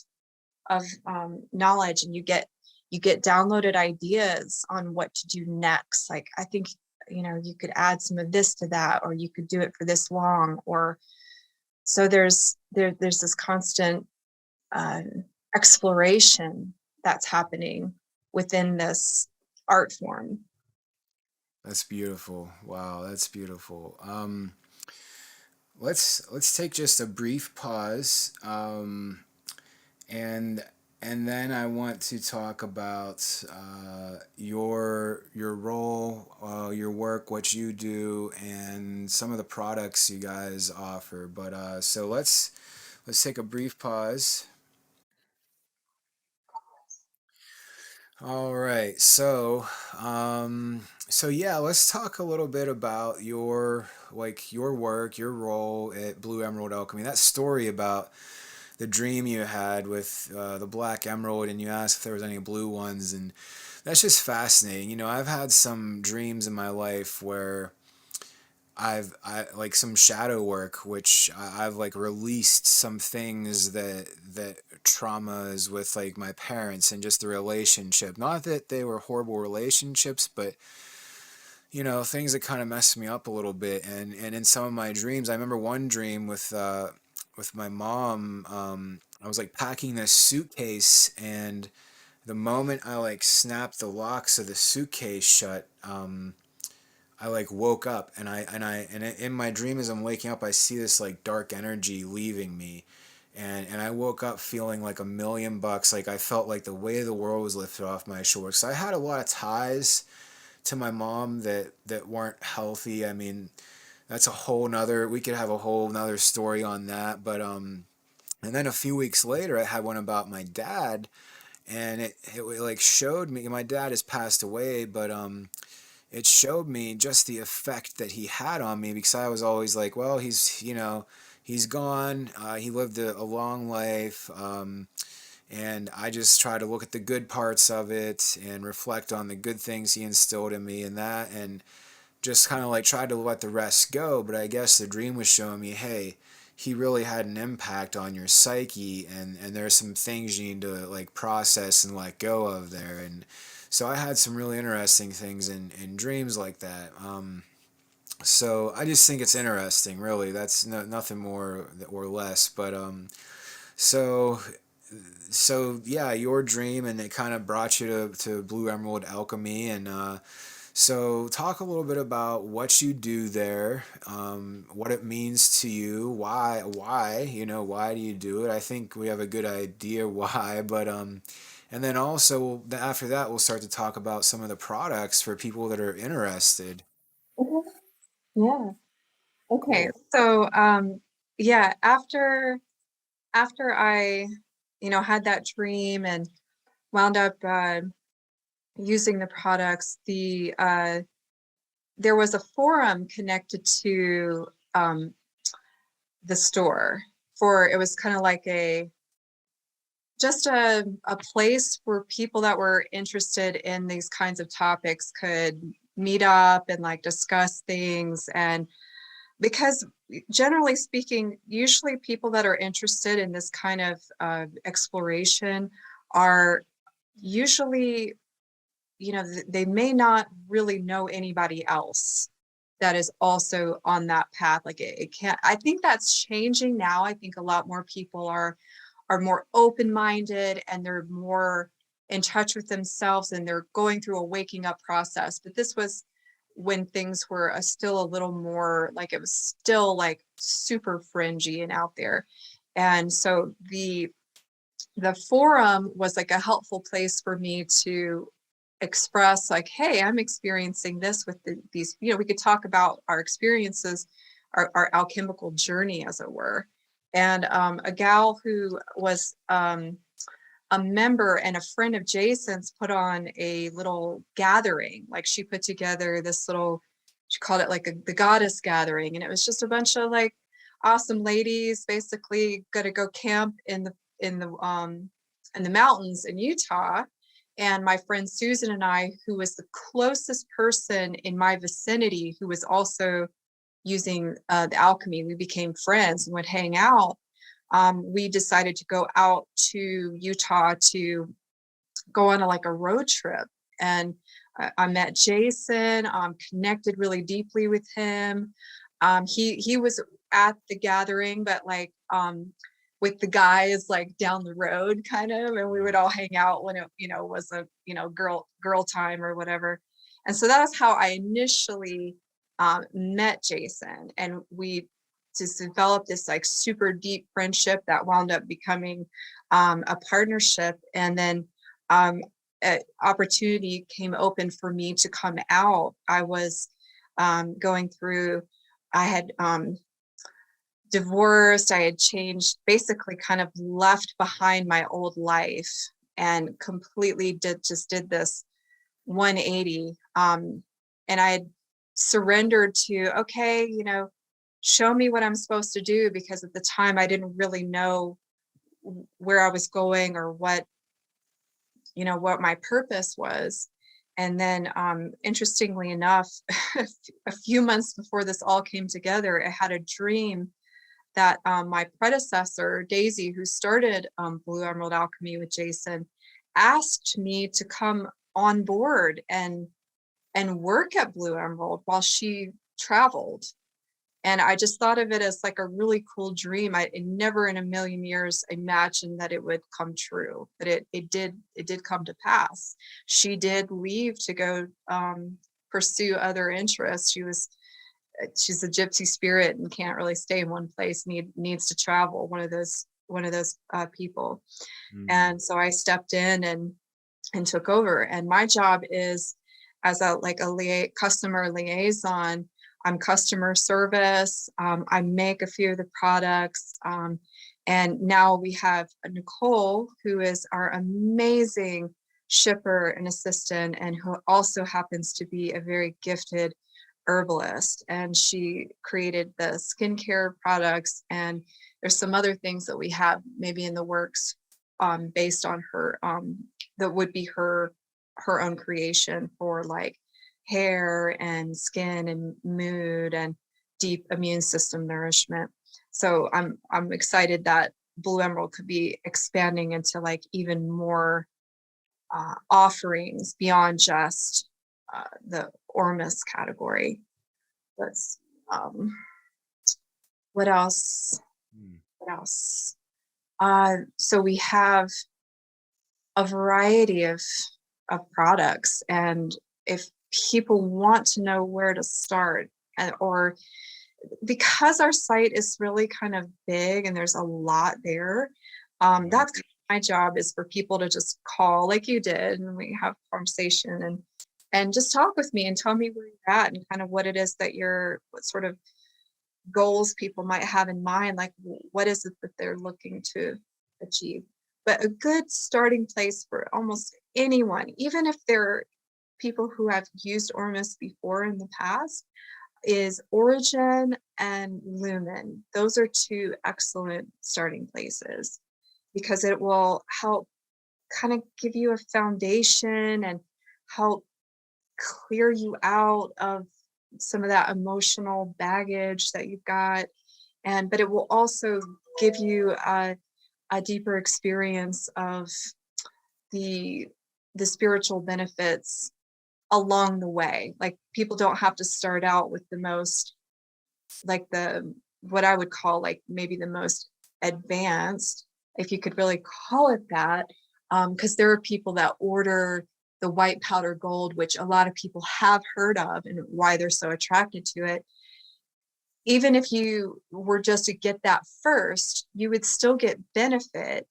knowledge, and you get downloaded ideas on what to do next. Like I think you could add some of this to that, or you could do it for this long, or so there's this constant uh, exploration that's happening within this art form. That's beautiful. Wow, that's beautiful. Let's take just a brief pause, and and then I want to talk about your role, your work, what you do, and some of the products you guys offer. But so let's take a brief pause. All right, so yeah, let's talk a little bit about your work, your role at Blue Emerald Alchemy. That story about the dream you had with the black emerald, and you asked if there was any blue ones, and that's just fascinating. I've had some dreams in my life where I like some shadow work, which I've like released some things that traumas with like my parents and just the relationship. Not that they were horrible relationships, but things that kind of messed me up a little bit. And in some of my dreams, I remember one dream with my mom. I was like packing this suitcase, and the moment I like snapped the locks of the suitcase shut, I like woke up, and in my dream as I'm waking up, I see this like dark energy leaving me, and I woke up feeling like $1,000,000. Like I felt like the weight of the world was lifted off my shoulders. So I had a lot of ties to my mom that weren't healthy. I mean, that's a whole nother. We could have a whole nother story on that. But and then a few weeks later, I had one about my dad, and it like showed me my dad has passed away, but it showed me just the effect that he had on me, because I was always like, well, he's gone. He lived a long life, And I just try to look at the good parts of it and reflect on the good things he instilled in me and that, and just kind of like tried to let the rest go. But I guess the dream was showing me, hey, he really had an impact on your psyche, and there's some things you need to like process and let go of there. And so I had some really interesting things in dreams like that. So I just think it's interesting, really. That's nothing more or less. But so yeah, your dream, and it kind of brought you to Blue Emerald Alchemy, and so talk a little bit about what you do there, what it means to you, why do you do it? I think we have a good idea why, but and then also after that we'll start to talk about some of the products for people that are interested. Okay. Yeah. Okay. Cool. So, yeah, after I, had that dream and wound up using the products, there was a forum connected to the store. For it was kind of like just a place where people that were interested in these kinds of topics could meet up and like discuss things. And because generally speaking, usually people that are interested in this kind of exploration are usually, they may not really know anybody else that is also on that path. Like it can't, I think that's changing now. I think a lot more people are more open-minded, and they're more in touch with themselves, and they're going through a waking up process. But this was when things were still a little more like, it was still like super fringy and out there. And so the forum was like a helpful place for me to express like, hey, I'm experiencing this with these, we could talk about our experiences, our alchemical journey, as it were. And a gal who was a member and a friend of Jason's put on a little gathering. Like she put together this little, she called it like the goddess gathering. And it was just a bunch of like awesome ladies basically going to go camp in the mountains in Utah. And my friend Susan and I, who was the closest person in my vicinity, who was also using the alchemy, we became friends and would hang out. We decided to go out to Utah to go on like a road trip. And I met Jason, connected really deeply with him. He was at the gathering, but like with the guys like down the road kind of, and we would all hang out when it, was a, girl time or whatever. And so that was how I initially met Jason. And we just developed this like super deep friendship that wound up becoming a partnership. And then an opportunity came open for me to come out. I was going through, I had divorced, I had changed, basically kind of left behind my old life and completely did this 180. And I had surrendered to, okay, show me what I'm supposed to do, because at the time I didn't really know where I was going or what my purpose was. And then interestingly enough, a few months before this all came together, I had a dream that my predecessor, Daisy, who started Blue Emerald Alchemy with Jason, asked me to come on board and work at Blue Emerald while she traveled. And I just thought of it as like a really cool dream. I never in a million years imagined that it would come true, but it did come to pass. She did leave to go pursue other interests. She's a gypsy spirit and can't really stay in one place, needs to travel, one of those people. Mm. And so I stepped in and took over. And my job is as a customer liaison. I'm customer service. I make a few of the products. And now we have Nicole, who is our amazing shipper and assistant, and who also happens to be a very gifted herbalist. And she created the skincare products. And there's some other things that we have maybe in the works based on her that would be her own creation for like hair and skin and mood and deep immune system nourishment. So I'm excited that Blue Emerald could be expanding into like even more offerings beyond just the Ormus category. Let's what else? Hmm. What else? So we have a variety of products, and if people want to know where to start, or because our site is really kind of big and there's a lot there, Right. that's kind of my job, is for people to just call like you did, and we have conversation and just talk with me and tell me where you're at and kind of what it is that what sort of goals people might have in mind, like what is it that they're looking to achieve. But a good starting place for almost anyone, even if they're people who have used Ormus before in the past, is Origin and Lumin. Those are two excellent starting places because it will help kind of give you a foundation and help clear you out of some of that emotional baggage that you've got. But it will also give you a deeper experience of the the spiritual benefits along the way. Like people don't have to start out with the most, like the what I would call like maybe the most advanced, if you could really call it that, because there are people that order the white powder gold, which a lot of people have heard of and why they're so attracted to it. Even if you were just to get that first, you would still get benefit.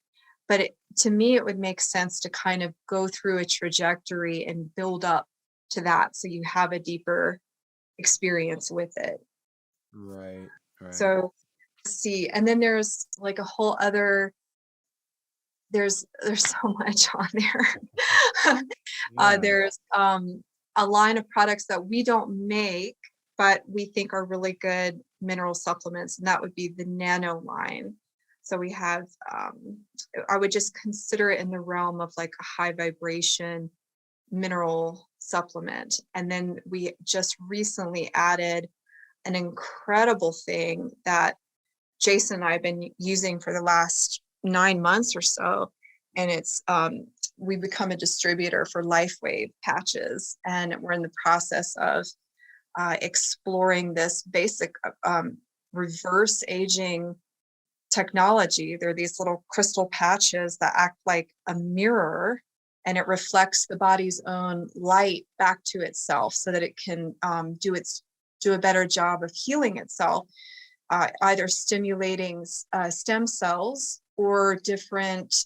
But to me, it would make sense to kind of go through a trajectory and build up to that so you have a deeper experience with it. Right. Right. So see, and then there's like a whole other, there's so much on there. Yeah. There's a line of products that we don't make, but we think are really good mineral supplements, and that would be the nano line. So we have, I would just consider it in the realm of like a high vibration mineral supplement. And then we just recently added an incredible thing that Jason and I have been using for the last 9 months or so. And it's, we become a distributor for LifeWave patches. And we're in the process of exploring this basic reverse aging technology. They're these little crystal patches that act like a mirror, and it reflects the body's own light back to itself so that it can do a better job of healing itself, either stimulating stem cells or different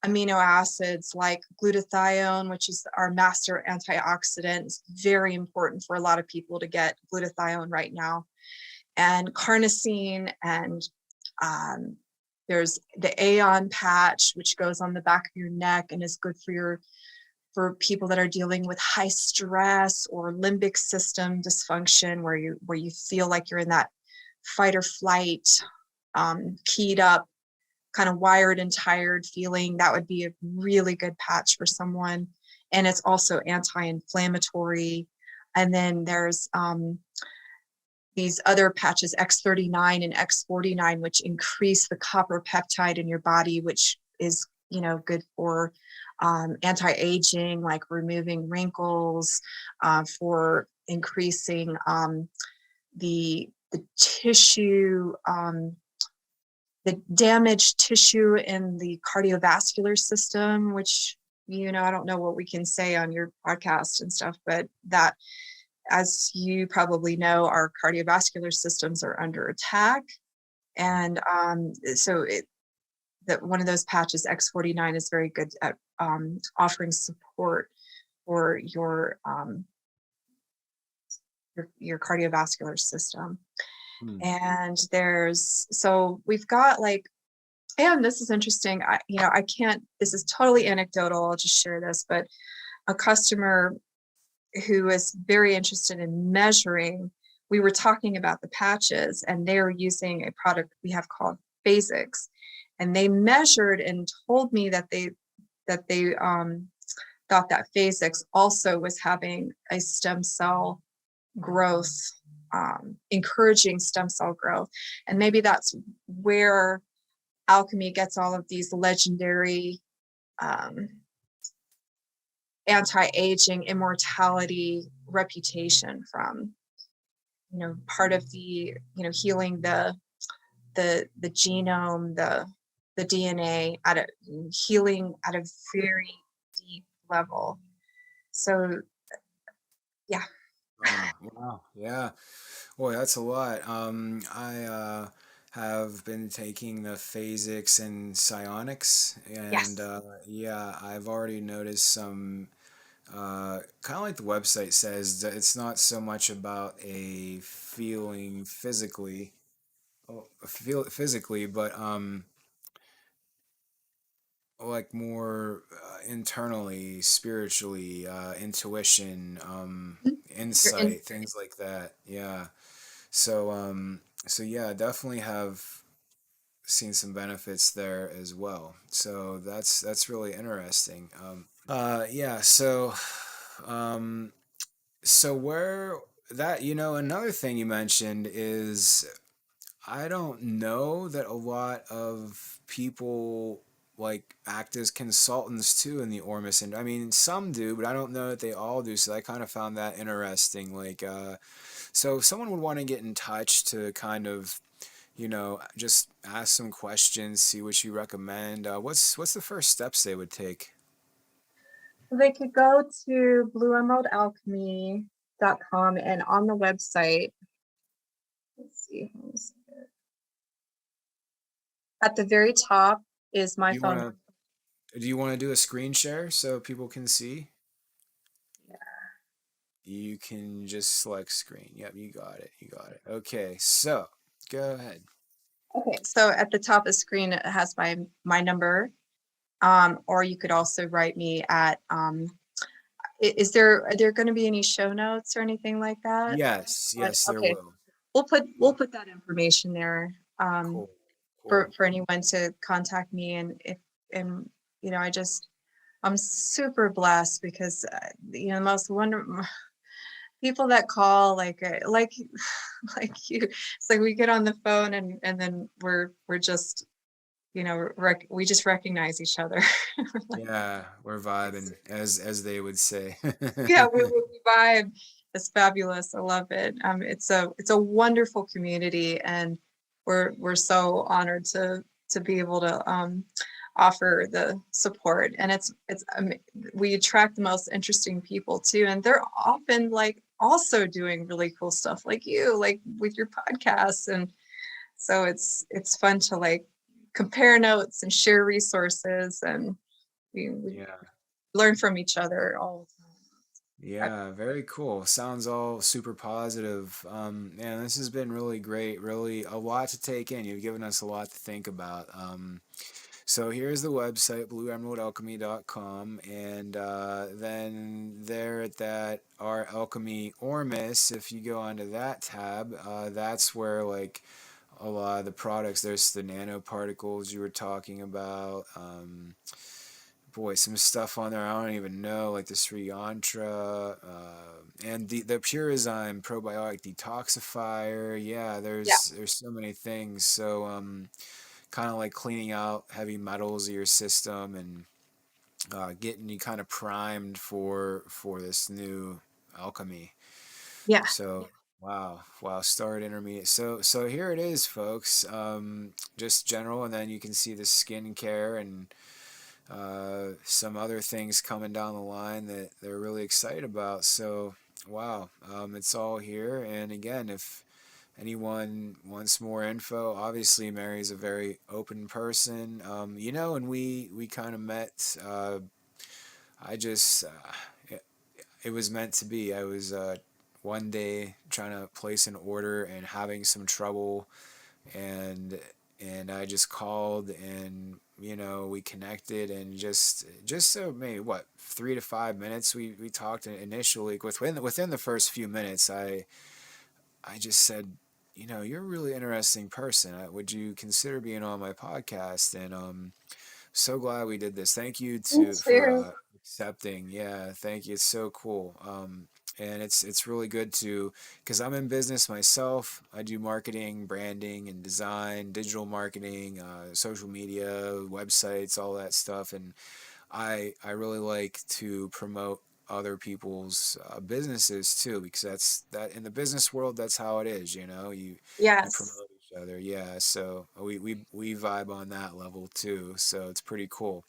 amino acids like glutathione, which is our master antioxidant. It's very important for a lot of people to get glutathione right now, and carnosine, and there's the Aeon patch, which goes on the back of your neck and is good for people that are dealing with high stress or limbic system dysfunction, where you feel like you're in that fight or flight, keyed up, kind of wired and tired feeling. That would be a really good patch for someone. And it's also anti-inflammatory. And then there's these other patches, X39 and X49, which increase the copper peptide in your body, which is, good for anti-aging, like removing wrinkles, for increasing the tissue, the damaged tissue in the cardiovascular system, which, I don't know what we can say on your podcast and stuff, but that, as you probably know, our cardiovascular systems are under attack. And so that one of those patches, X49, is very good at offering support for your cardiovascular system. Hmm. And so we've got like, and this is interesting. I can't, this is totally anecdotal. I'll just share this, but a customer who is very interested in measuring, we were talking about the patches, and they're using a product we have called Basics. and they measured and told me that they thought that phasix also was having a stem cell growth, encouraging stem cell growth. And maybe that's where alchemy gets all of these legendary um, anti-aging immortality reputation from, part of the, healing the genome, the DNA at a healing at a very deep level. So yeah. Wow. Yeah. Boy, that's a lot. I have been taking the phasics and psionics, and Yes. yeah, I've already noticed some. Kind of like the website says, that it's not so much about a feeling physically, feel physically, but like more internally, spiritually, intuition, You're in. insight, things like that. Yeah. So so yeah, definitely have seen some benefits there as well. So that's really interesting. Yeah. Um, so where that another thing you mentioned is I don't know that a lot of people like act as consultants too in the Ormus, and I mean some do, but I don't know that they all do. So I kind of found that interesting. Like, so if someone would want to get in touch to kind of just ask some questions, see what you recommend. What's the first steps they would take? They could go to blueemeraldalchemy.com, and on the website, let's see, at the very top is my Do you phone want number. do you want to do a screen share so people can see? You can just select screen. Yep, you got it. You got it. Okay, so go ahead. Okay, so at the top of the screen, it has my number. Or you could also write me at, are there going to be any show notes or anything like that? Yes, yes, there Okay, will. we'll put that information there, Cool, cool. for anyone to contact me. And if, and I'm super blessed because most wonderful people that call, like you, it's like we get on the phone, and then we're just, we just recognize each other. Like, Yeah, we're it's, vibing, as they would say. yeah, we vibe. It's fabulous. I love it. It's a wonderful community, and we're so honored to be able to offer the support. And we attract the most interesting people too, and they're often like also doing really cool stuff like you, like with your podcasts. And so it's fun to like compare notes and share resources, and we Yeah. learn from each other all the time. Yeah, very cool. Sounds all super positive. Man, this has been really great. Really a lot to take in. You've given us a lot to think about. So here's the website, blueemeraldalchemy.com, and then there at that our Alchemy Ormus, if you go onto that tab, that's where like a lot of the products, there's the nanoparticles you were talking about. Boy, some stuff on there I don't even know, like the Sri Yantra, and the Purizyme probiotic detoxifier. Yeah, Yeah, there's so many things. So kind of like cleaning out heavy metals of your system and getting you kind of primed for this new alchemy. yeah, So wow, wow, start intermediate. So here it is, folks. Just general, and then you can see the skincare and some other things coming down the line that they're really excited about. So, wow, it's all here. And again, if anyone wants more info, obviously Mary's a very open person. And we kind of met. I just it was meant to be. I was one day trying to place an order and having some trouble, and I just called and we connected and just so maybe what 3 to 5 minutes we talked initially within the first few minutes I just said you're a really interesting person. Would you consider being on my podcast? And so glad we did this. Thank you Me to for too. accepting. Yeah, thank you. It's so cool. And it's really good to, because I'm in business myself. I do marketing, branding, and design, digital marketing, social media, websites, all that stuff. And I really like to promote other people's businesses too, because that in the business world, that's how it is. You Yes. promote each other. Yeah, so we vibe on that level too. So it's pretty cool.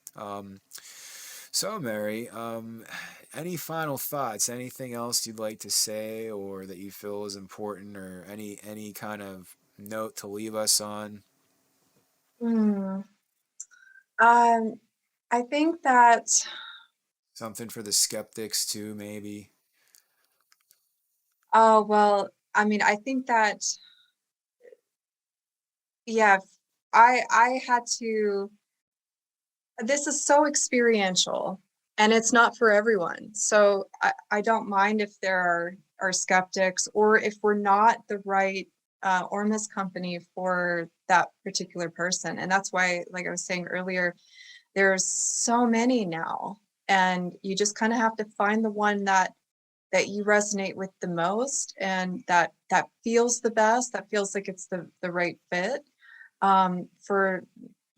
So Mary, any final thoughts? Anything else you'd like to say, or that you feel is important, or any kind of note to leave us on? Hmm. Um, I think that, Something for the skeptics too, maybe. oh, well, I mean, I think that, yeah, I had to, this is so experiential and it's not for everyone. So I don't mind if there are skeptics or if we're not the right Ormus company for that particular person. And that's why, like I was saying earlier, there's so many now. And you just kind of have to find the one that you resonate with the most and that feels the best, that feels like it's the right fit.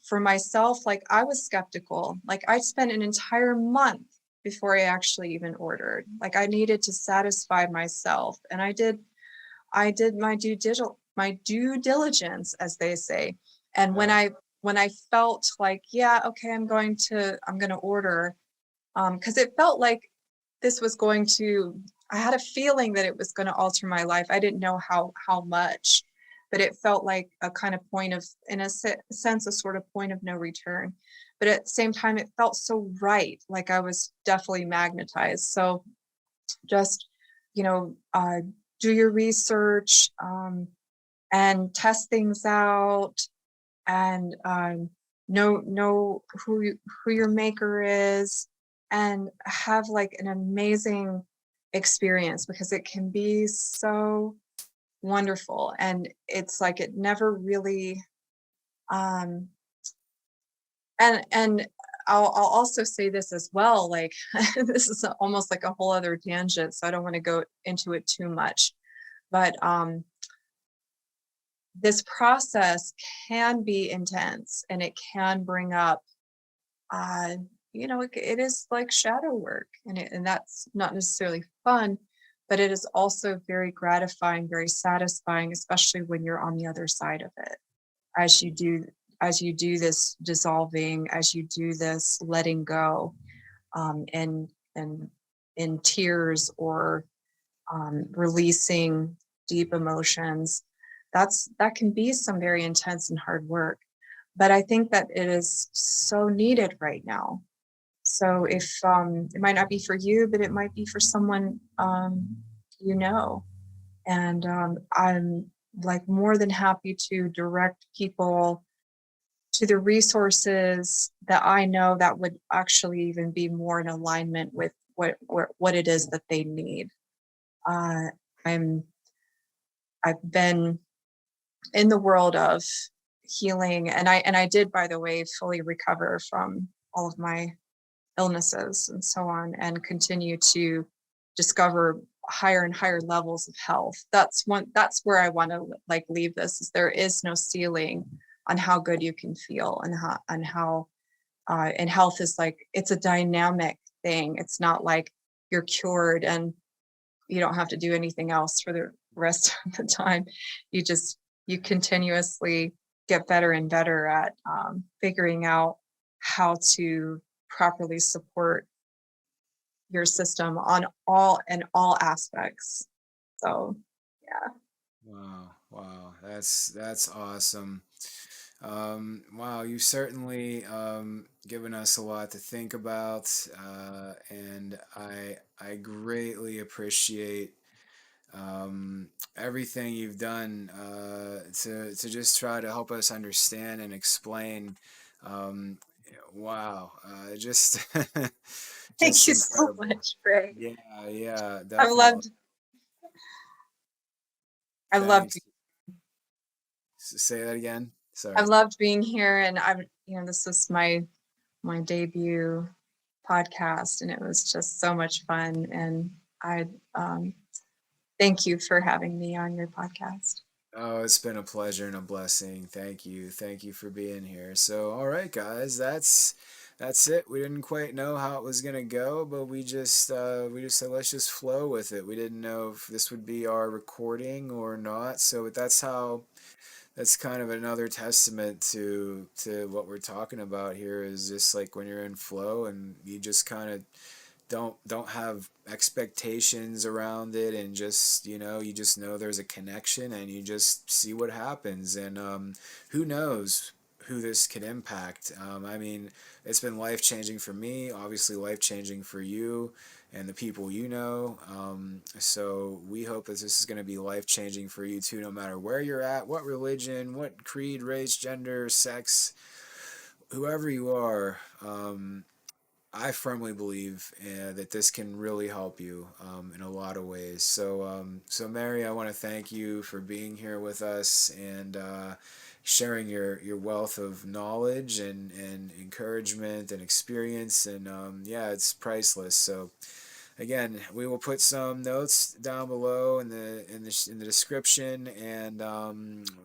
For myself, like I was skeptical. Like I spent an entire month before I actually even ordered. Like I needed to satisfy myself, and I did my due diligence, as they say. And when Yeah. I felt like, yeah, okay, I'm gonna order, because it felt like this was going to, I had a feeling that it was going to alter my life. I didn't know how much, but it felt like a kind of point of, in a sense, a sort of point of no return. But at the same time, it felt so right, like I was definitely magnetized. So just, you know, do your research, and test things out, and know who your maker is, and have like an amazing experience, because it can be so wonderful. And it's like it never really, um and I'll also say this as well, like this is almost like a whole other tangent, so I don't want to go into it too much. But this process can be intense, and it can bring up, uh, it is like shadow work, and that's not necessarily fun, but it is also very gratifying, very satisfying, especially when you're on the other side of it. As you do, as you do this dissolving, as you do this letting go, and in tears, or releasing deep emotions, that can be some very intense and hard work. But I think that it is so needed right now. So if it might not be for you, but it might be for someone, you know. And I'm like more than happy to direct people to the resources that I know that would actually even be more in alignment with what it is that they need. Uh, I'm I've been in the world of healing, and I did, by the way, fully recover from all of my illnesses and so on, and continue to discover higher and higher levels of health. That's where I want to like leave this, is there is no ceiling on how good you can feel, and health is like, it's a dynamic thing. It's not like you're cured and you don't have to do anything else for the rest of the time. You just, you continuously get better and better at figuring out how to properly support your system on all aspects. So yeah. Wow, wow, that's awesome. Wow, you certainly given us a lot to think about, and I greatly appreciate everything you've done to just try to help us understand and explain. Um, wow, just Thank just you so incredible. much, Ray. Yeah, yeah, I've definitely. loved I've loved Thanks. Say that again. I've Sorry. loved being here, and this was my debut podcast, and it was just so much fun. And I um, thank you for having me on your podcast. Oh, it's been a pleasure and a blessing. Thank you. Thank you for being here. So, all right, guys, that's it. We didn't quite know how it was gonna go, but we just said let's just flow with it. We didn't know if this would be our recording or not. So that's kind of another testament to what we're talking about here is just like when you're in flow and you just kind of don't have expectations around it, and just you just know there's a connection and you just see what happens. And who knows who this could impact. I mean, it's been life changing for me, obviously life changing for you and the people you know. So we hope that this is going to be life changing for you too, no matter where you're at, what religion, what creed, race, gender, sex, whoever you are. I firmly believe that this can really help you in a lot of ways. So Mary, I want to thank you for being here with us and sharing your wealth of knowledge and encouragement and experience. And yeah, it's priceless. So again, we will put some notes down below in the description, and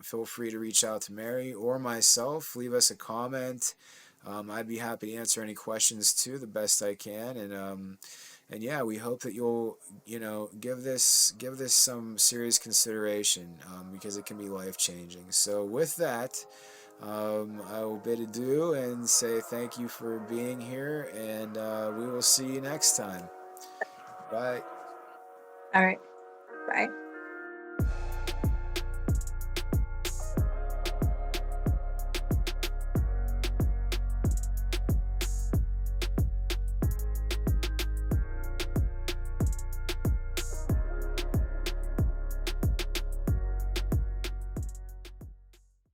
feel free to reach out to Mary or myself. Leave us a comment. I'd be happy to answer any questions too, the best I can, and yeah, we hope that you'll give this some serious consideration, because it can be life changing. So with that, I will bid adieu and say thank you for being here, and we will see you next time. Bye. All right, bye.